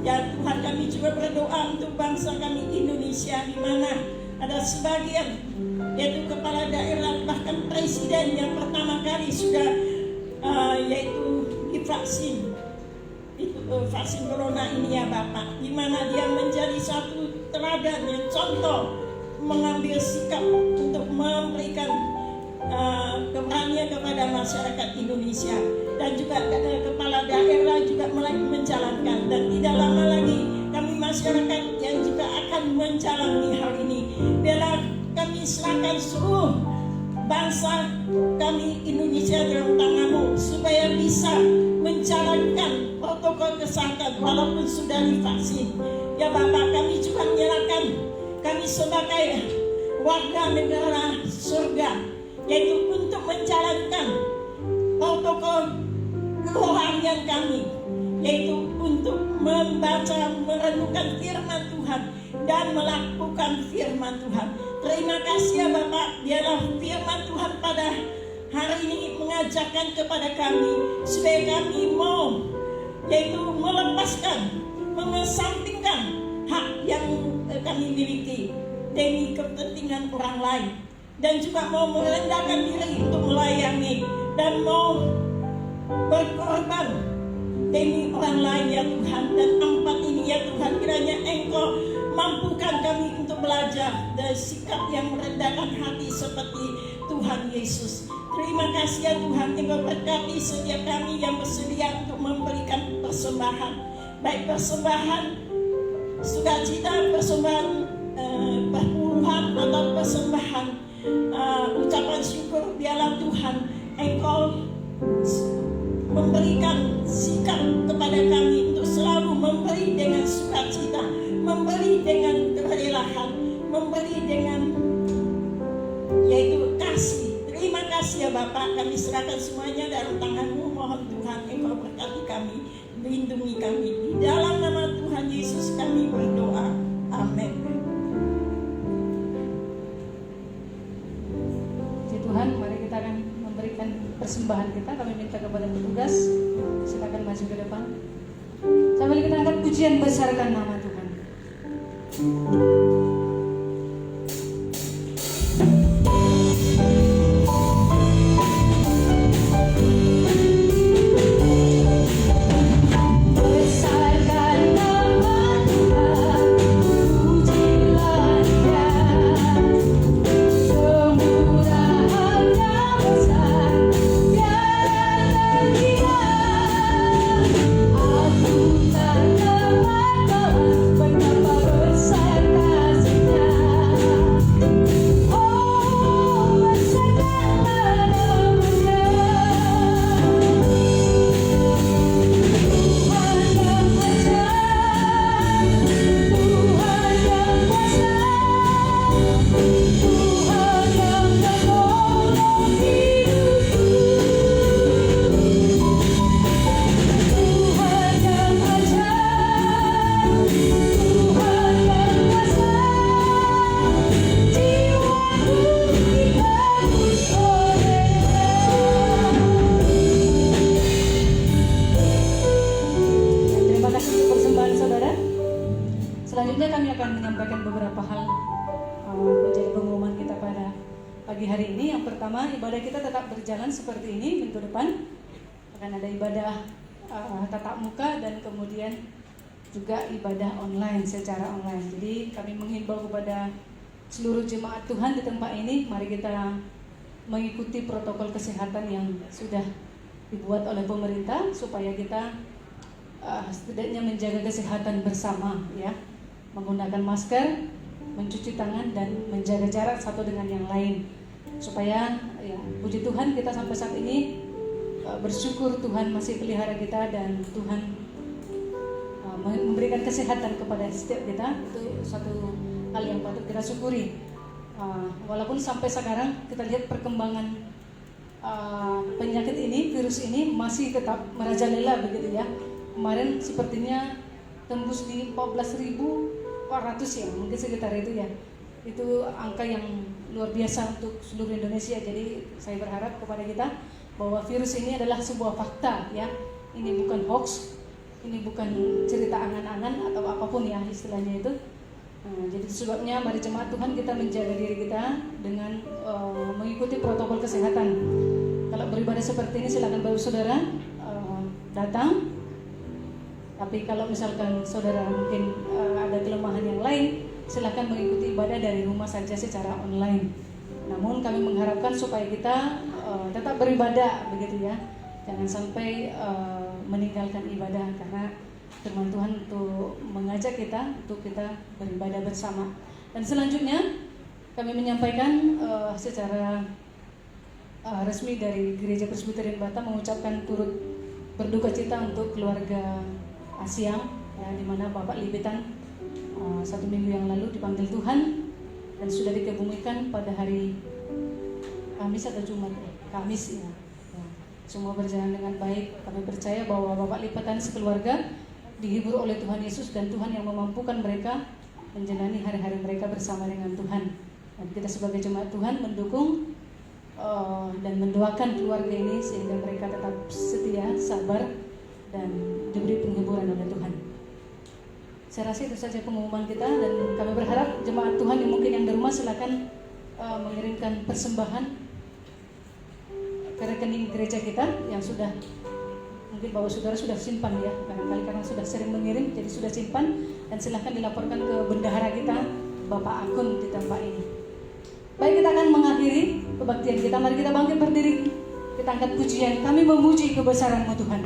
Ya Tuhan, kami juga berdoa untuk bangsa kami Indonesia, di mana ada sebagian yaitu kepala daerah, bahkan presiden yang pertama kali sudah yaitu divaksin vaksin corona ini ya Bapak, di mana dia menjadi satu teladan yang contoh mengambil sikap untuk memberikan keberanian kepada masyarakat Indonesia, dan juga kepala daerah juga mulai menjalankan, dan tidak lama lagi kami masyarakat yang juga akan menjalani hal ini. Biarlah kami serahkan seluruh bangsa kami Indonesia dalam tangan-Mu, supaya bisa menjalankan protokol kesehatan walaupun sudah divaksin. Ya Bapak, kami juga menyerahkan kami sebagai warga negara surga, yaitu untuk menjalankan protokol kerohanian kami, yaitu untuk membaca, merenungkan firman Tuhan dan melakukan firman Tuhan. Terima kasih ya Bapak, biarlah firman Tuhan pada hari ini mengajarkan kepada kami, supaya kami mau yaitu melepaskan, mengesampingkan hak yang kami miliki demi kepentingan orang lain, dan juga mau merendahkan diri untuk melayani dan mau berkorban demi orang lain ya Tuhan. Dan empat ini ya Tuhan, kiranya Engkau mampukan kami untuk belajar dari sikap yang merendahkan hati seperti Tuhan Yesus. Terima kasih ya Tuhan, Engkau berkati setiap kami yang bersedia untuk memberikan persembahan, baik persembahan sukacita, persembahan perpuluhan, atau persembahan ucapan syukur. Biarlah Tuhan Engkau memberikan sikap kepada kami untuk selalu memberi dengan sukacita, memberi dengan kerelaan, memberi dengan yaitu kasih. Terima kasih ya Bapak, kami serahkan semuanya dalam tangan-Mu. Mohon Tuhan Engkau berkati kami, lindungi kami. Di dalam nama Tuhan Yesus kami berdoa. Amin. Tuhan, mari kita akan memberikan persembahan kita. Kami minta kepada petugas, silakan maju ke depan. Sambil kita angkat pujian, besarkan nama Tuhan. Betapa besar Selanjutnya kami akan menyampaikan beberapa hal menjadi pengumuman kita pada pagi hari ini. Yang pertama, ibadah kita tetap berjalan seperti ini minggu depan. Akan ada ibadah tatap muka dan kemudian juga ibadah online secara online. Jadi kami menghimbau kepada seluruh jemaat Tuhan di tempat ini, mari kita mengikuti protokol kesehatan yang sudah dibuat oleh pemerintah supaya kita setidaknya menjaga kesehatan bersama, ya, menggunakan masker, mencuci tangan dan menjaga jarak satu dengan yang lain, supaya ya puji Tuhan kita sampai saat ini bersyukur Tuhan masih pelihara kita dan Tuhan memberikan kesehatan kepada setiap kita. Itu satu hal yang patut kita syukuri. Walaupun sampai sekarang kita lihat perkembangan penyakit ini, virus ini masih tetap merajalela begitu ya. Kemarin sepertinya tembus di 14.400 ya, mungkin sekitar itu ya. Itu angka yang luar biasa untuk seluruh Indonesia. Jadi saya berharap kepada kita bahwa virus ini adalah sebuah fakta ya. Ini bukan hoax, ini bukan cerita angan-angan atau apapun ya istilahnya itu. Jadi sebabnya mari jemaat Tuhan kita menjaga diri kita dengan mengikuti protokol kesehatan. Kalau beribadah seperti ini silakan Bapak Saudara datang. Tapi kalau misalkan saudara mungkin ada kelemahan yang lain, silakan mengikuti ibadah dari rumah saja secara online. Namun kami mengharapkan supaya kita tetap beribadah begitu ya. Jangan sampai meninggalkan ibadah, karena firman Tuhan untuk mengajak kita untuk kita beribadah bersama. Dan selanjutnya kami menyampaikan secara resmi dari Gereja Presbyterian Batam mengucapkan turut berduka cita untuk keluarga Asyam ya, di mana Bapak Libetan 1 minggu yang lalu dipanggil Tuhan dan sudah dikebumikan pada hari Kamis atau Jumat Kamis ya. Semua berjalan dengan baik. Kami percaya bahwa Bapak Libetan sekeluarga dihibur oleh Tuhan Yesus dan Tuhan yang memampukan mereka menjalani hari-hari mereka bersama dengan Tuhan. Dan kita sebagai jemaat Tuhan mendukung dan mendoakan keluarga ini sehingga mereka tetap setia, sabar dan diberi penghiburan oleh Tuhan. Saya rasa itu saja pengumuman kita, dan kami berharap jemaat Tuhan yang mungkin yang di rumah silakan mengirimkan persembahan ke rekening gereja kita yang sudah mungkin Bapak Saudara sudah simpan ya, barangkali karena sudah sering mengirim jadi sudah simpan, dan silahkan dilaporkan ke bendahara kita Bapak Akun di tempat ini. Baik, kita akan mengakhiri kebaktian kita. Mari kita bangkit berdiri, kita angkat pujian. Kami memuji kebesaran-Mu Tuhan.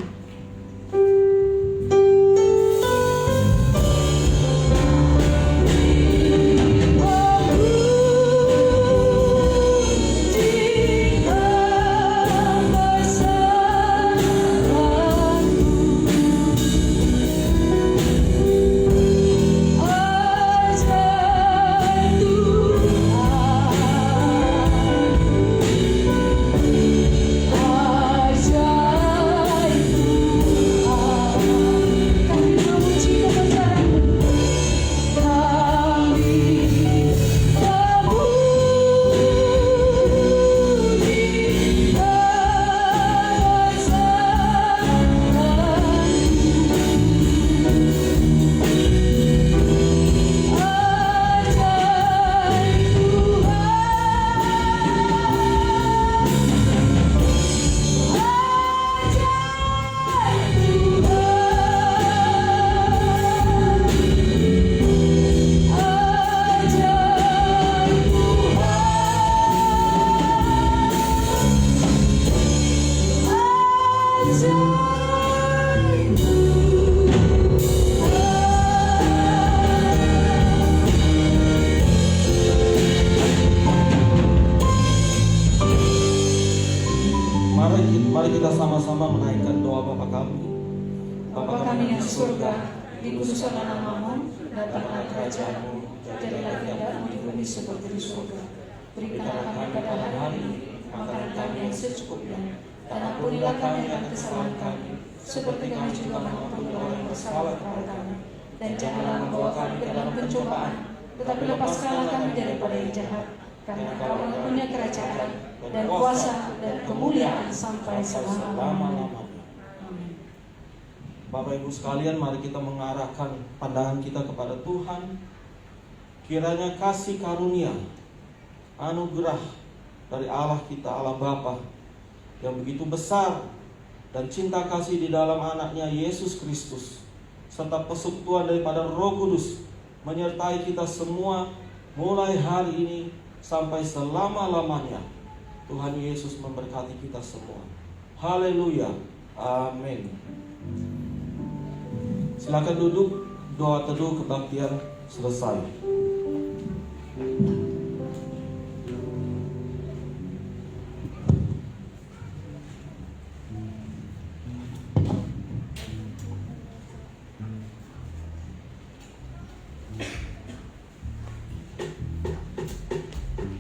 Mari kita sama-sama menaikkan doa Bapa kami. Bapa kami yang di surga, dikuduskanlah namamu, datanglah kerajaan-Mu, jadilah kehendak-Mu di bumi seperti di surga. Berikanlah kami pada hari ini makanan kami yang secukupnya, dan ampunilah kami akan kesalahan kami, seperti kami juga mengampuni orang yang bersalah kepada kami. Dan janganlah membawa kami ke dalam pencobaan, tetapi lepaskanlah kami daripada yang jahat. Karena Kau punya kerajaan dan kuasa dan kemuliaan sampai selama-lamanya. Amin. Bapak Ibu sekalian, mari kita mengarahkan pandangan kita kepada Tuhan. Kiranya kasih karunia, anugerah dari Allah kita, Allah Bapa yang begitu besar, dan cinta kasih di dalam anaknya Yesus Kristus, serta persekutuan daripada Roh Kudus menyertai kita semua mulai hari ini sampai selama-lamanya. Tuhan Yesus memberkati kita semua. Haleluya. Amin. Silakan duduk, doa teduh kebaktian selesai.